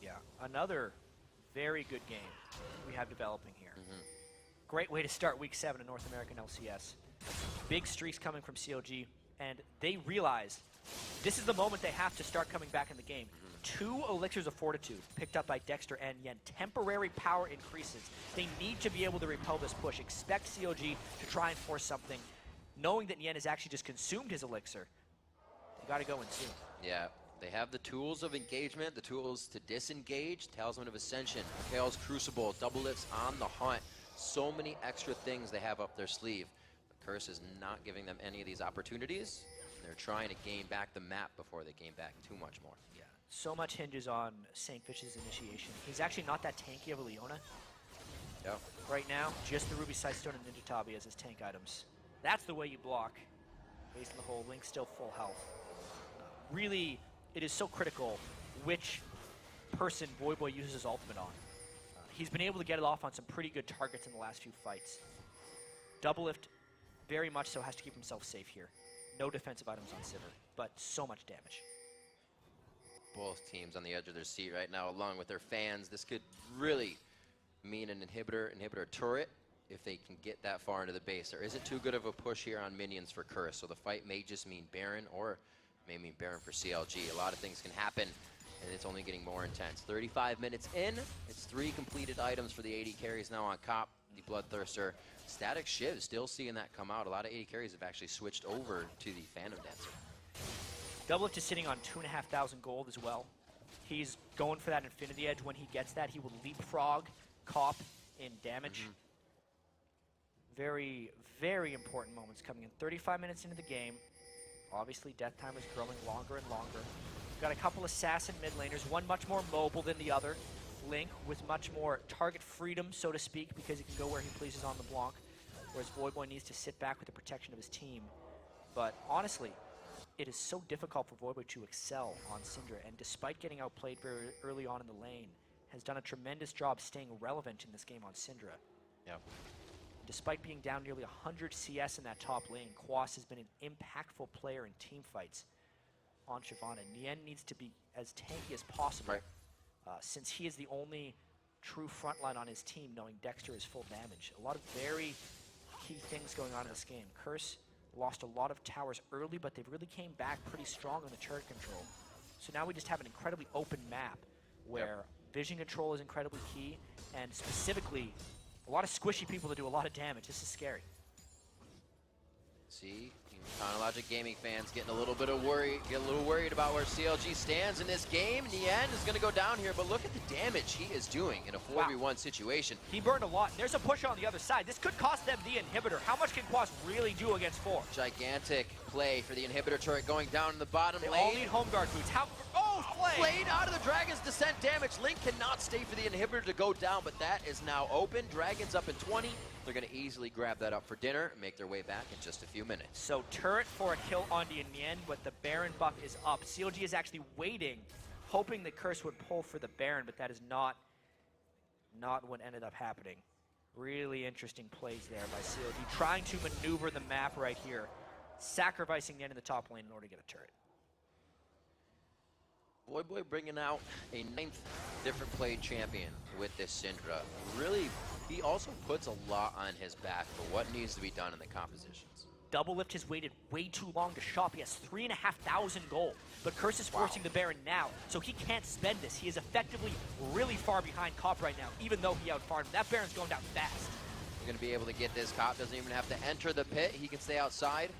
Yeah, another very good game we have developing here. Great way to start Week 7 in North American LCS. Big streaks coming from CLG, and they realize this is the moment they have to start coming back in the game. 2 Elixirs of Fortitude picked up by Dexter and Yen. Temporary power increases. They need to be able to repel this push. Expect CLG to try and force something. Knowing that Yen has actually just consumed his Elixir, they got to go in soon. Yeah. They have the tools of engagement, the tools to disengage, Talisman of Ascension, Mikhail's Crucible, double lifts on the hunt. So many extra things they have up their sleeve. But Curse is not giving them any of these opportunities. They're trying to gain back the map before they gain back too much more. Yeah, so much hinges on St. Vicious' initiation. He's actually not that tanky of a Leona Yep. right now. Just the Ruby Sightstone and Ninja Tabi as his tank items. That's the way you block. Based on the whole, Link's still full health. Really, it is so critical which person Voyboy uses his ultimate on. He's been able to get it off on some pretty good targets in the last few fights. Doublelift very much so has to keep himself safe here. No defensive items on Sivir, but so much damage. Both teams on the edge of their seat right now, along with their fans. This could really mean an inhibitor turret if they can get that far into the base. There isn't too good of a push here on minions for Curse, so the fight may just mean Baron, or may mean Baron for CLG. A lot of things can happen, and it's only getting more intense. 35 minutes in, it's 3 completed items for the AD carries now on Cop, the Bloodthirster. Static Shiv, still seeing that come out. A lot of AD carries have actually switched over to the Phantom Dancer. Doublelift is sitting on 2,500 gold as well. He's going for that Infinity Edge. When he gets that, he will leapfrog Cop in damage. Very, very important moments coming in. 35 minutes into the game. Obviously, death time is growing longer and longer. We've got a couple assassin mid laners, one much more mobile than the other. Link with much more target freedom, so to speak, because he can go where he pleases on the block, whereas Voyboy needs to sit back with the protection of his team. But honestly, it is so difficult for Voyboy to excel on Syndra, and despite getting outplayed very early on in the lane, has done a tremendous job staying relevant in this game on Syndra. Yep. Despite being down nearly 100 CS in that top lane, Quas has been an impactful player in team fights on Shyvana. Nien needs to be as tanky as possible, since he is the only true frontline on his team, knowing Dexter is full damage. A lot of very key things going on in this game. Curse lost a lot of towers early, but they've really came back pretty strong on the turret control. So now we just have an incredibly open map where vision control is incredibly key, and specifically, a lot of squishy people that do a lot of damage. This is scary. See, Chronologic Gaming fans getting a little worried about where CLG stands in this game. Nien is going to go down here, but look at the damage he is doing in a 4v1 situation. He burned a lot. There's a push on the other side. This could cost them the inhibitor. How much can Quas really do against 4? Gigantic play for the inhibitor turret going down in the bottom lane. They all need home guard boots. How? Oh, Blade out of the Dragon's Descent damage. Link cannot stay for the inhibitor to go down, but that is now open. Dragon's up in 20. They're going to easily grab that up for dinner and make their way back in just a few minutes. So turret for a kill on the Nien, but the Baron buff is up. CLG is actually waiting, hoping the Curse would pull for the Baron, but that is not what ended up happening. Really interesting plays there by CLG, trying to maneuver the map right here, sacrificing the end of the top lane in order to get a turret. Voyboy bringing out a 9th different played champion with this Syndra. Really, he also puts a lot on his back for what needs to be done in the compositions. Doublelift has waited way too long to shop. He has 3,500 gold, but Curse is forcing the Baron now, so he can't spend this. He is effectively really far behind Cop right now, even though he outfarmed him. That Baron's going down fast. We're going to be able to get this. Cop doesn't even have to enter the pit. He can stay outside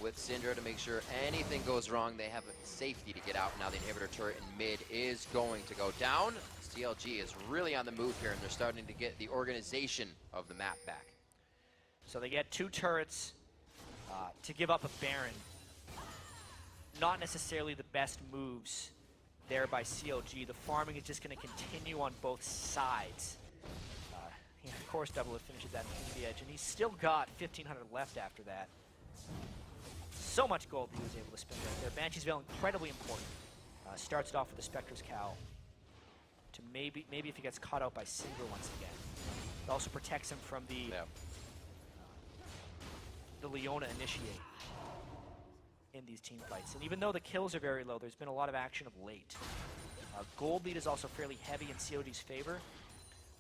with Syndra to make sure anything goes wrong. They have a safety to get out. Now the inhibitor turret in mid is going to go down. CLG is really on the move here, and they're starting to get the organization of the map back. So they get 2 turrets to give up a Baron. Not necessarily the best moves there by CLG. The farming is just going to continue on both sides. Of course, Doublelift finishes that Infinity Edge, and he's still got 1,500 left after that. So much gold he was able to spend right there. Banshee's Veil, incredibly important. Starts it off with the Spectre's Cowl to maybe if he gets caught out by Cinder once again. It also protects him from the Leona initiate in these team fights. And even though the kills are very low, there's been a lot of action of late. Gold lead is also fairly heavy in COG's favor,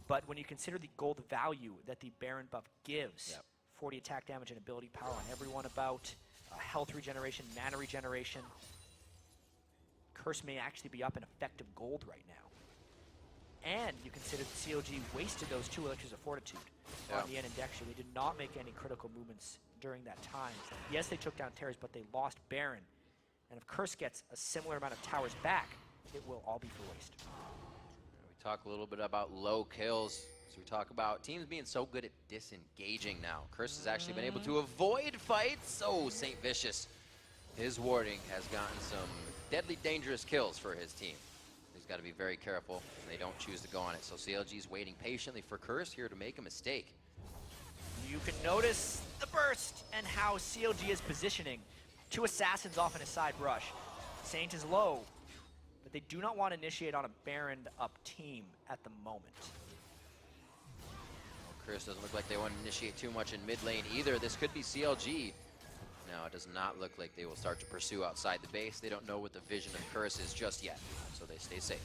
but when you consider the gold value that the Baron buff gives, 40 attack damage and ability power on everyone about, health regeneration, mana regeneration, Curse may actually be up in effective gold right now. And you consider that COG wasted those 2 Elixirs of Fortitude on the end and Dexter. They did not make any critical movements during that time. Yes, they took down Terrors, but they lost Baron. And if Curse gets a similar amount of towers back, it will all be for waste. We talk a little bit about low kills. So we talk about teams being so good at disengaging now. Curse has actually been able to avoid fights. Oh, St. Vicious His warding has gotten some deadly dangerous kills for his team. He's got to be very careful and they don't choose to go on it. So CLG's waiting patiently for Curse here to make a mistake. You can notice the burst and how CLG is positioning. 2 assassins off in a side rush. Saint is low, but they do not want to initiate on a Baron up team at the moment. Well, Curse doesn't look like they want to initiate too much in mid lane either. This could be CLG. No, it does not look like they will start to pursue outside the base. They don't know what the vision of Curse is just yet, so they stay safe.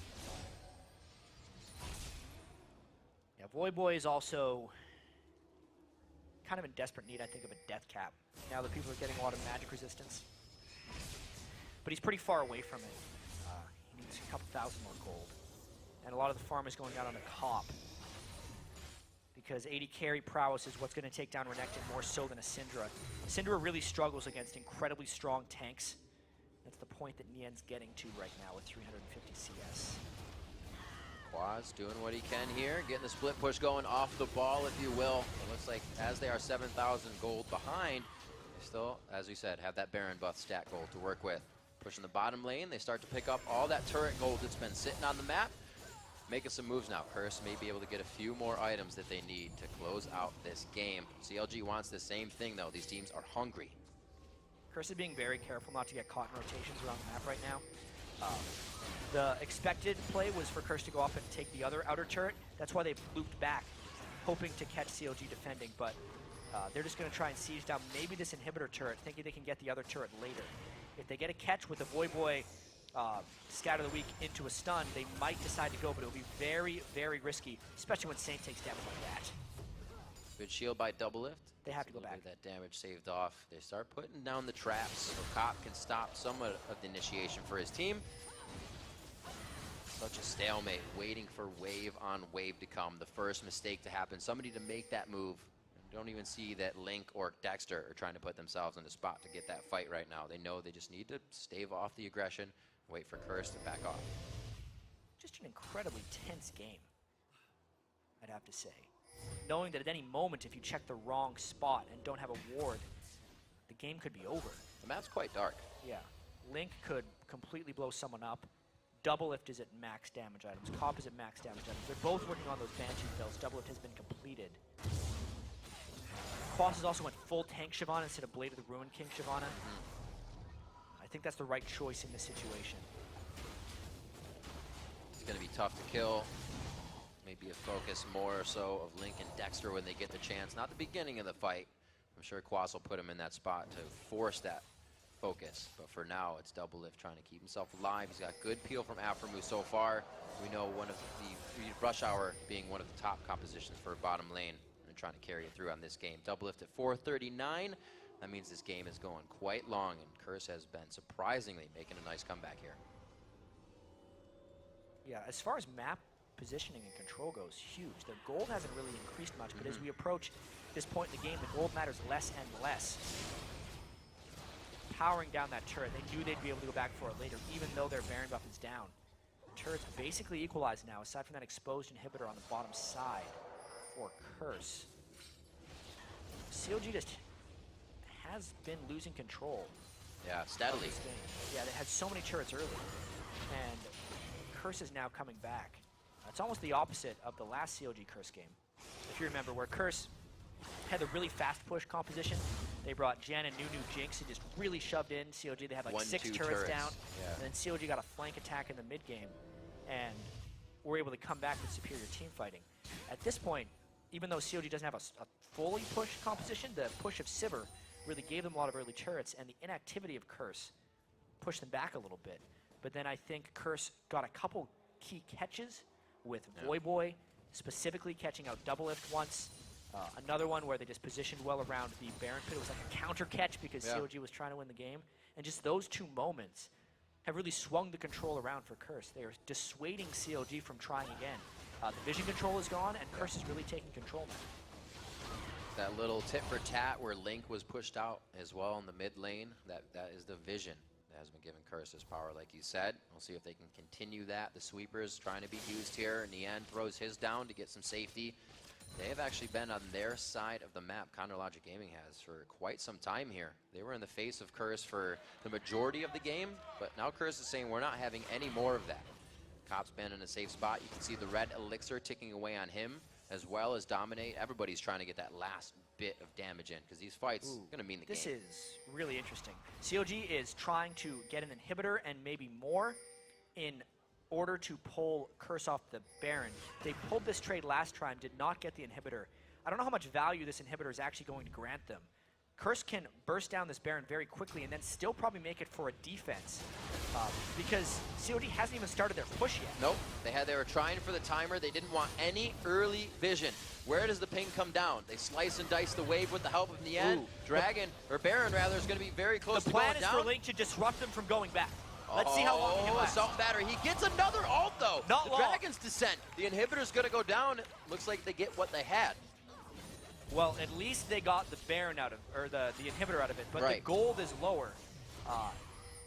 Yeah, Voyboy is also kind of in desperate need, I think, of a death cap. Now that people are getting a lot of magic resistance. But he's pretty far away from it. He needs a couple thousand more gold. And a lot of the farm is going out on a cop. Because 80 carry prowess is what's going to take down Renekton more so than a Syndra. Syndra really struggles against incredibly strong tanks. That's the point that Nien's getting to right now with 350 CS. Quaz doing what he can here, getting the split push going off the ball, if you will. It looks like as they are 7,000 gold behind, they still, as we said, have that Baron buff stat gold to work with. Pushing the bottom lane, they start to pick up all that turret gold that's been sitting on the map. Making some moves now. Curse may be able to get a few more items that they need to close out this game. CLG wants the same thing though. These teams are hungry. Curse is being very careful not to get caught in rotations around the map right now. The expected play was for Curse to go up and take the other outer turret. That's why they've looped back, hoping to catch CLG defending, but they're just going to try and siege down maybe this inhibitor turret, thinking they can get the other turret later. If they get a catch with the Voyboy Scatter the Weak into a stun, they might decide to go, but it'll be very, very risky, especially when Saint takes damage like that. Good shield by Double Lift. They have to go back. That damage saved off. They start putting down the traps, so Cop can stop somewhat of the initiation for his team. Such a stalemate, waiting for wave on wave to come. The first mistake to happen, somebody to make that move. Don't even see that Link or Dexter are trying to put themselves in the spot to get that fight right now. They know they just need to stave off the aggression, wait for Curse to back off. Just an incredibly tense game, I'd have to say. Knowing that at any moment, if you check the wrong spot and don't have a ward, the game could be over. The map's quite dark. Yeah. Link could completely blow someone up. Double Lift is at max damage items. Cop is at max damage items. They're both working on those Banshee builds. Double Lift has been completed. Quas has also went full tank Shyvana instead of Blade of the Ruin King Shyvana. I think that's the right choice in this situation. It's going to be tough to kill. Maybe a focus more or so of Link and Dexter when they get the chance. Not the beginning of the fight. I'm sure Quas will put him in that spot to force that focus. But for now, it's Double Lift trying to keep himself alive. He's got good peel from Aphromoo so far. We know one of the Rush Hour being one of the top compositions for bottom lane. And trying to carry it through on this game. Double Lift at 439. That means this game is going quite long, and Curse has been surprisingly making a nice comeback here. Yeah, as far as map positioning and control goes, huge. Their gold hasn't really increased much, but as we approach this point in the game, the gold matters less and less. Powering down that turret, they knew they'd be able to go back for it later, even though their Baron buff is down. The turret's basically equalized now, aside from that exposed inhibitor on the bottom side for Curse. CLG just has been losing control. Yeah, steadily. Yeah, they had so many turrets early, and Curse is now coming back. It's almost the opposite of the last CLG Curse game. If you remember, where Curse had the really fast push composition, they brought Jen and Nunu Jinx and just really shoved in. CLG, they had like 6 turrets down, and then CLG got a flank attack in the mid game, and were able to come back with superior team fighting. At this point, even though CLG doesn't have a fully pushed composition, the push of Sivir really gave them a lot of early turrets, and the inactivity of Curse pushed them back a little bit. But then I think Curse got a couple key catches with Voyboy, specifically catching out Double Lift once. Another one where they just positioned well around the Baron Pit. It was like a counter catch because CLG was trying to win the game. And just those 2 moments have really swung the control around for Curse. They are dissuading CLG from trying again. The vision control is gone, and Curse is really taking control now. That little tit for tat where Link was pushed out as well in the mid lane, that is the vision that has been given Curse his power, like you said. We'll see if they can continue that. The sweepers trying to be used here. In the end, throws his down to get some safety. They have actually been on their side of the map, CounterLogic Gaming has, for quite some time here. They were in the face of Curse for the majority of the game, but now Curse is saying we're not having any more of that. Cop's been in a safe spot. You can see the red elixir ticking away on him, as well as Dominate. Everybody's trying to get that last bit of damage in, because these fights are going to mean the game. This is really interesting. COG is trying to get an inhibitor and maybe more in order to pull Curse off the Baron. They pulled this trade last time, did not get the inhibitor. I don't know how much value this inhibitor is actually going to grant them. Curse can burst down this Baron very quickly and then still probably make it for a defense because COD hasn't even started their push yet. Nope, they were trying for the timer. They didn't want any early vision. Where does the ping come down? They slice and dice the wave with the help of Nian. Dragon, or Baron rather, is going to be very close to going down. The plan is for Link to disrupt them from going back. Let's see how long he can last. Assault battery. He gets another ult though. Not long. Dragon's descent. The inhibitor's going to go down. Looks like they get what they had. Well, at least they got the Baron out of, or the inhibitor out of it, but right. The gold is lower.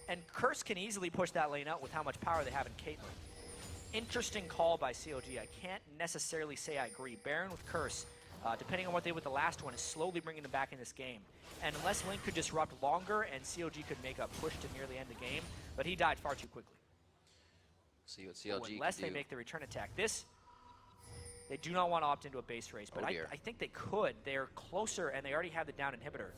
And Curse can easily push that lane out with how much power they have in Caitlyn. Interesting call by COG. I can't necessarily say I agree. Baron with Curse, depending on what they did with the last one, is slowly bringing them back in this game. And unless Link could disrupt longer and COG could make a push to nearly end the game, but he died far too quickly. See what CLG unless they make the return attack. They do not want to opt into a base race, but I think they could. They're closer, and they already have the down inhibitor.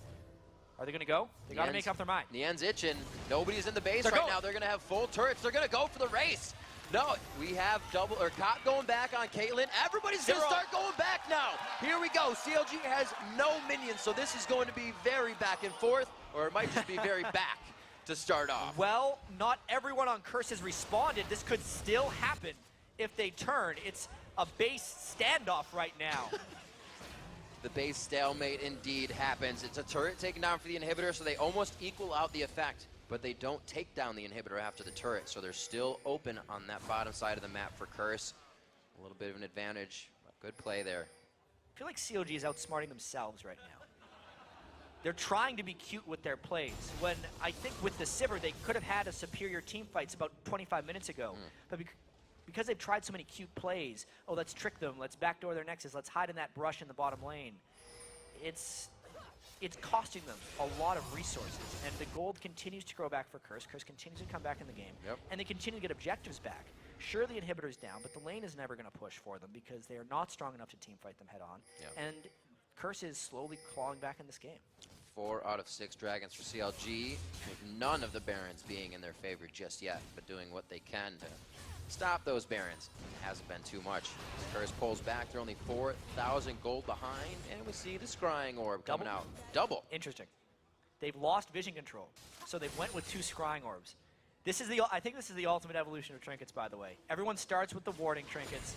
Are they going to go? They got to make up their mind. Nian's itching. Nobody's in the base right now. They're going to have full turrets. They're going to go for the race. No, we have Cop going back on Caitlyn. Everybody's going to start going back now. Here we go. CLG has no minions, so this is going to be very back and forth, or it might just be very back to start off. Well, not everyone on Curse has responded. This could still happen if they turn. It's a base standoff right now. The base stalemate indeed happens. It's a turret taken down for the inhibitor, so they almost equal out the effect, but they don't take down the inhibitor after the turret, so they're still open on that bottom side of the map for Curse. A little bit of an advantage, but good play there. I feel like COG is outsmarting themselves right now. They're trying to be cute with their plays, when I think with the Sivir, they could have had a superior team fights about 25 minutes ago. But because they've tried so many cute plays, oh, let's trick them, let's backdoor their nexus, let's hide in that brush in the bottom lane. It's costing them a lot of resources, and the gold continues to grow back for Curse. Curse continues to come back in the game, and they continue to get objectives back. Sure, the inhibitor's down, but the lane is never going to push for them because they are not strong enough to team fight them head on, and Curse is slowly clawing back in this game. 4 out of 6 dragons for CLG, with none of the Barons being in their favor just yet, but doing what they can to stop those Barons. It hasn't been too much. Curse pulls back. They're only 4,000 gold behind, and we see the scrying orb coming out. Double. Interesting. They've lost vision control, so they've went with 2 scrying orbs. I think this is the ultimate evolution of trinkets, by the way. Everyone starts with the warding trinkets.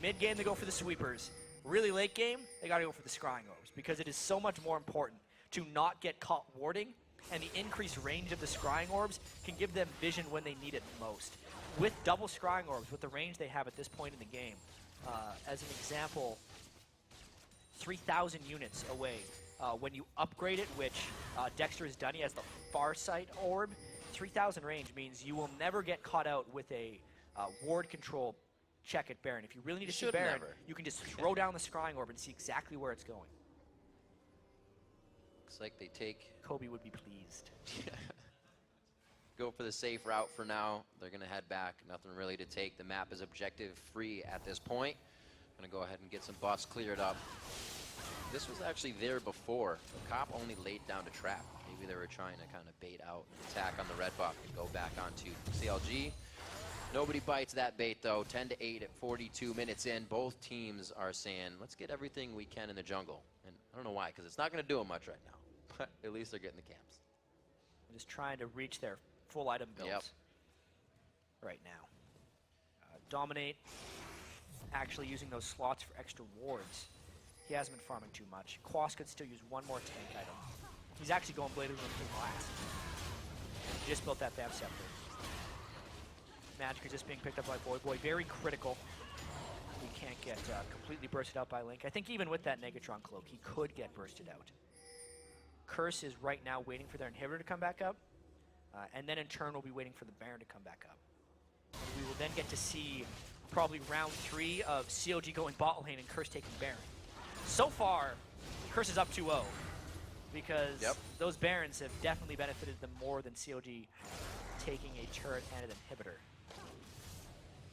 Mid-game, they go for the sweepers. Really late game, they got to go for the scrying orbs because it is so much more important to not get caught warding, and the increased range of the scrying orbs can give them vision when they need it most. With double scrying orbs, with the range they have at this point in the game, as an example, 3,000 units away. When you upgrade it, which Dexter has done, he has the far sight orb, 3,000 range means you will never get caught out with a ward control check at Baron. If you really need to see Baron, you can just throw down the scrying orb and see exactly where it's going. Looks like they take... Kobe would be pleased. Go for the safe route for now. They're going to head back. Nothing really to take. The map is objective free at this point. Going to go ahead and get some buffs cleared up. This was actually there before. The Cop only laid down a trap. Maybe they were trying to kind of bait out an attack on the red buff and go back onto CLG. Nobody bites that bait though. 10-8 at 42 minutes in. Both teams are saying, let's get everything we can in the jungle. And I don't know why, because it's not going to do them much right now. But at least they're getting the camps. I'm just trying to reach their full item builds right now. Dominate, actually using those slots for extra wards. He hasn't been farming too much. Quas could still use one more tank item. He's actually going Blade of the last. He just built that Bam Scepter. Magic is just being picked up by Boy. Very critical. He can't get completely bursted out by Link. I think even with that Negatron cloak, he could get bursted out. Curse is right now waiting for their inhibitor to come back up. And then in turn, we'll be waiting for the Baron to come back up. And we will then get to see probably round 3 of COG going bot lane and Curse taking Baron. so far, Curse is up 2-0 because Yep. those Barons have definitely benefited them more than COG taking a turret and an inhibitor.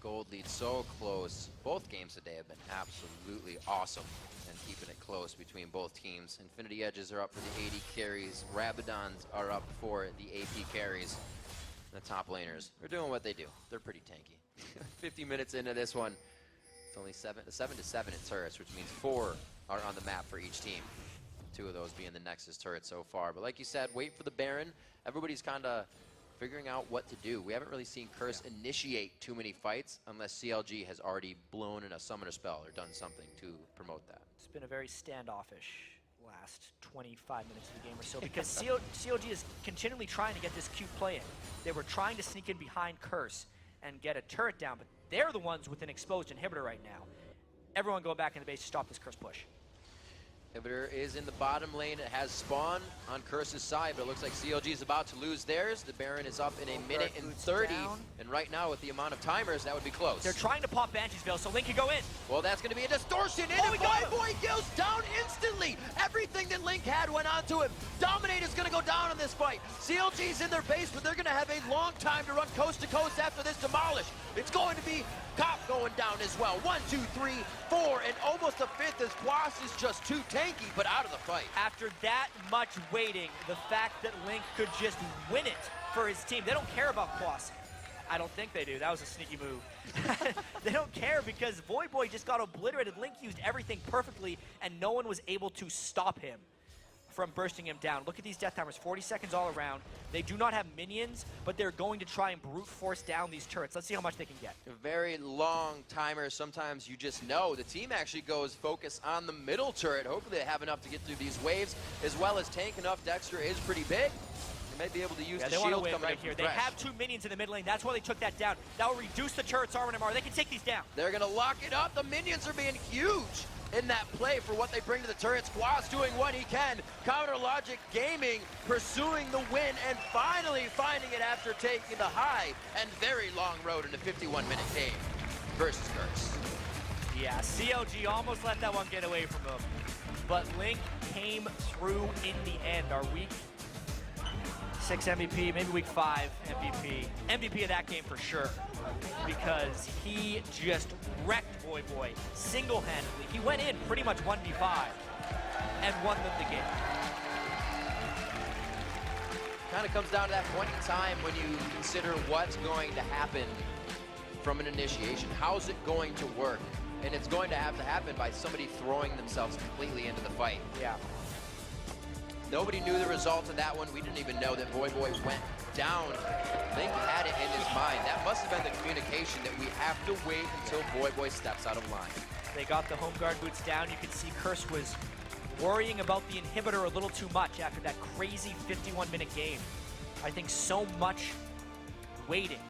Gold lead so close. Both games today have been absolutely awesome and keeping it close between both teams. Infinity Edges are up for the 80 carries. Rabadons are up for the AP carries. The top laners are doing what they do. They're pretty tanky. 50 minutes into this one, it's only 7 to 7 in turrets, which means 4 are on the map for each team. 2 of those being the Nexus turret so far. But like you said, wait for the Baron. Everybody's kind of figuring out what to do. We haven't really seen Curse initiate too many fights unless CLG has already blown in a summoner spell or done something to promote that. It's been a very standoffish last 25 minutes of the game or so because COG is continually trying to get this Q play in. They were trying to sneak in behind Curse and get a turret down, but they're the ones with an exposed inhibitor right now. Everyone going back in the base to stop this Curse push. Inhibitor is in the bottom lane. It has spawn on Curse's side, but it looks like CLG is about to lose theirs. The Baron is up in a minute and 30, and right now with the amount of timers, that would be close. They're trying to pop Banshee's Veil, so Link can go in. Well, that's going to be a distortion, and Boy goes down instantly. Everything that Link had went onto him. Dominate is going to go down in this fight. CLG's in their base, but they're going to have a long time to run coast to coast after this demolish. It's going to be Cop going down as well. 1, 2, 3, 4, and almost a fifth as Quas is just too tanky, but out of the fight. After that much waiting, the fact that Link could just win it for his team. They don't care about Quas. I don't think they do. That was a sneaky move. They don't care because Voyboy just got obliterated. Link used everything perfectly, and no one was able to stop him from bursting him down. Look at these death timers, 40 seconds all around. They do not have minions, but they're going to try and brute force down these turrets. Let's see how much they can get. A very long timer. Sometimes you just know. The team actually goes focus on the middle turret. Hopefully they have enough to get through these waves, as well as tank enough. Dexter is pretty big. They may be able to use the shield coming right here. They have 2 minions in the mid lane. That's why they took that down. That will reduce the turret's armor and MR. They can take these down. They're going to lock it up. The minions are being huge in that play for what they bring to the turrets. Quas doing what he can. Counter Logic Gaming pursuing the win and finally finding it after taking the high and very long road in a 51-minute game versus Curse. Yeah, CLG almost let that one get away from them. But Link came through in the end. Our week 6 MVP, maybe week 5 MVP. MVP of that game for sure. Because he just wrecked Voyboy single-handedly. He went in pretty much 1v5 and won them the game. Kind of comes down to that point in time when you consider what's going to happen from an initiation. How's it going to work? And it's going to have to happen by somebody throwing themselves completely into the fight. Yeah. Nobody knew the result of that one. We didn't even know that Voyboy went down. Link had it in his mind. That must have been the communication that we have to wait until Voyboy steps out of line. They got the home guard boots down. You can see Curse was worrying about the inhibitor a little too much after that crazy 51-minute game. I think so much waiting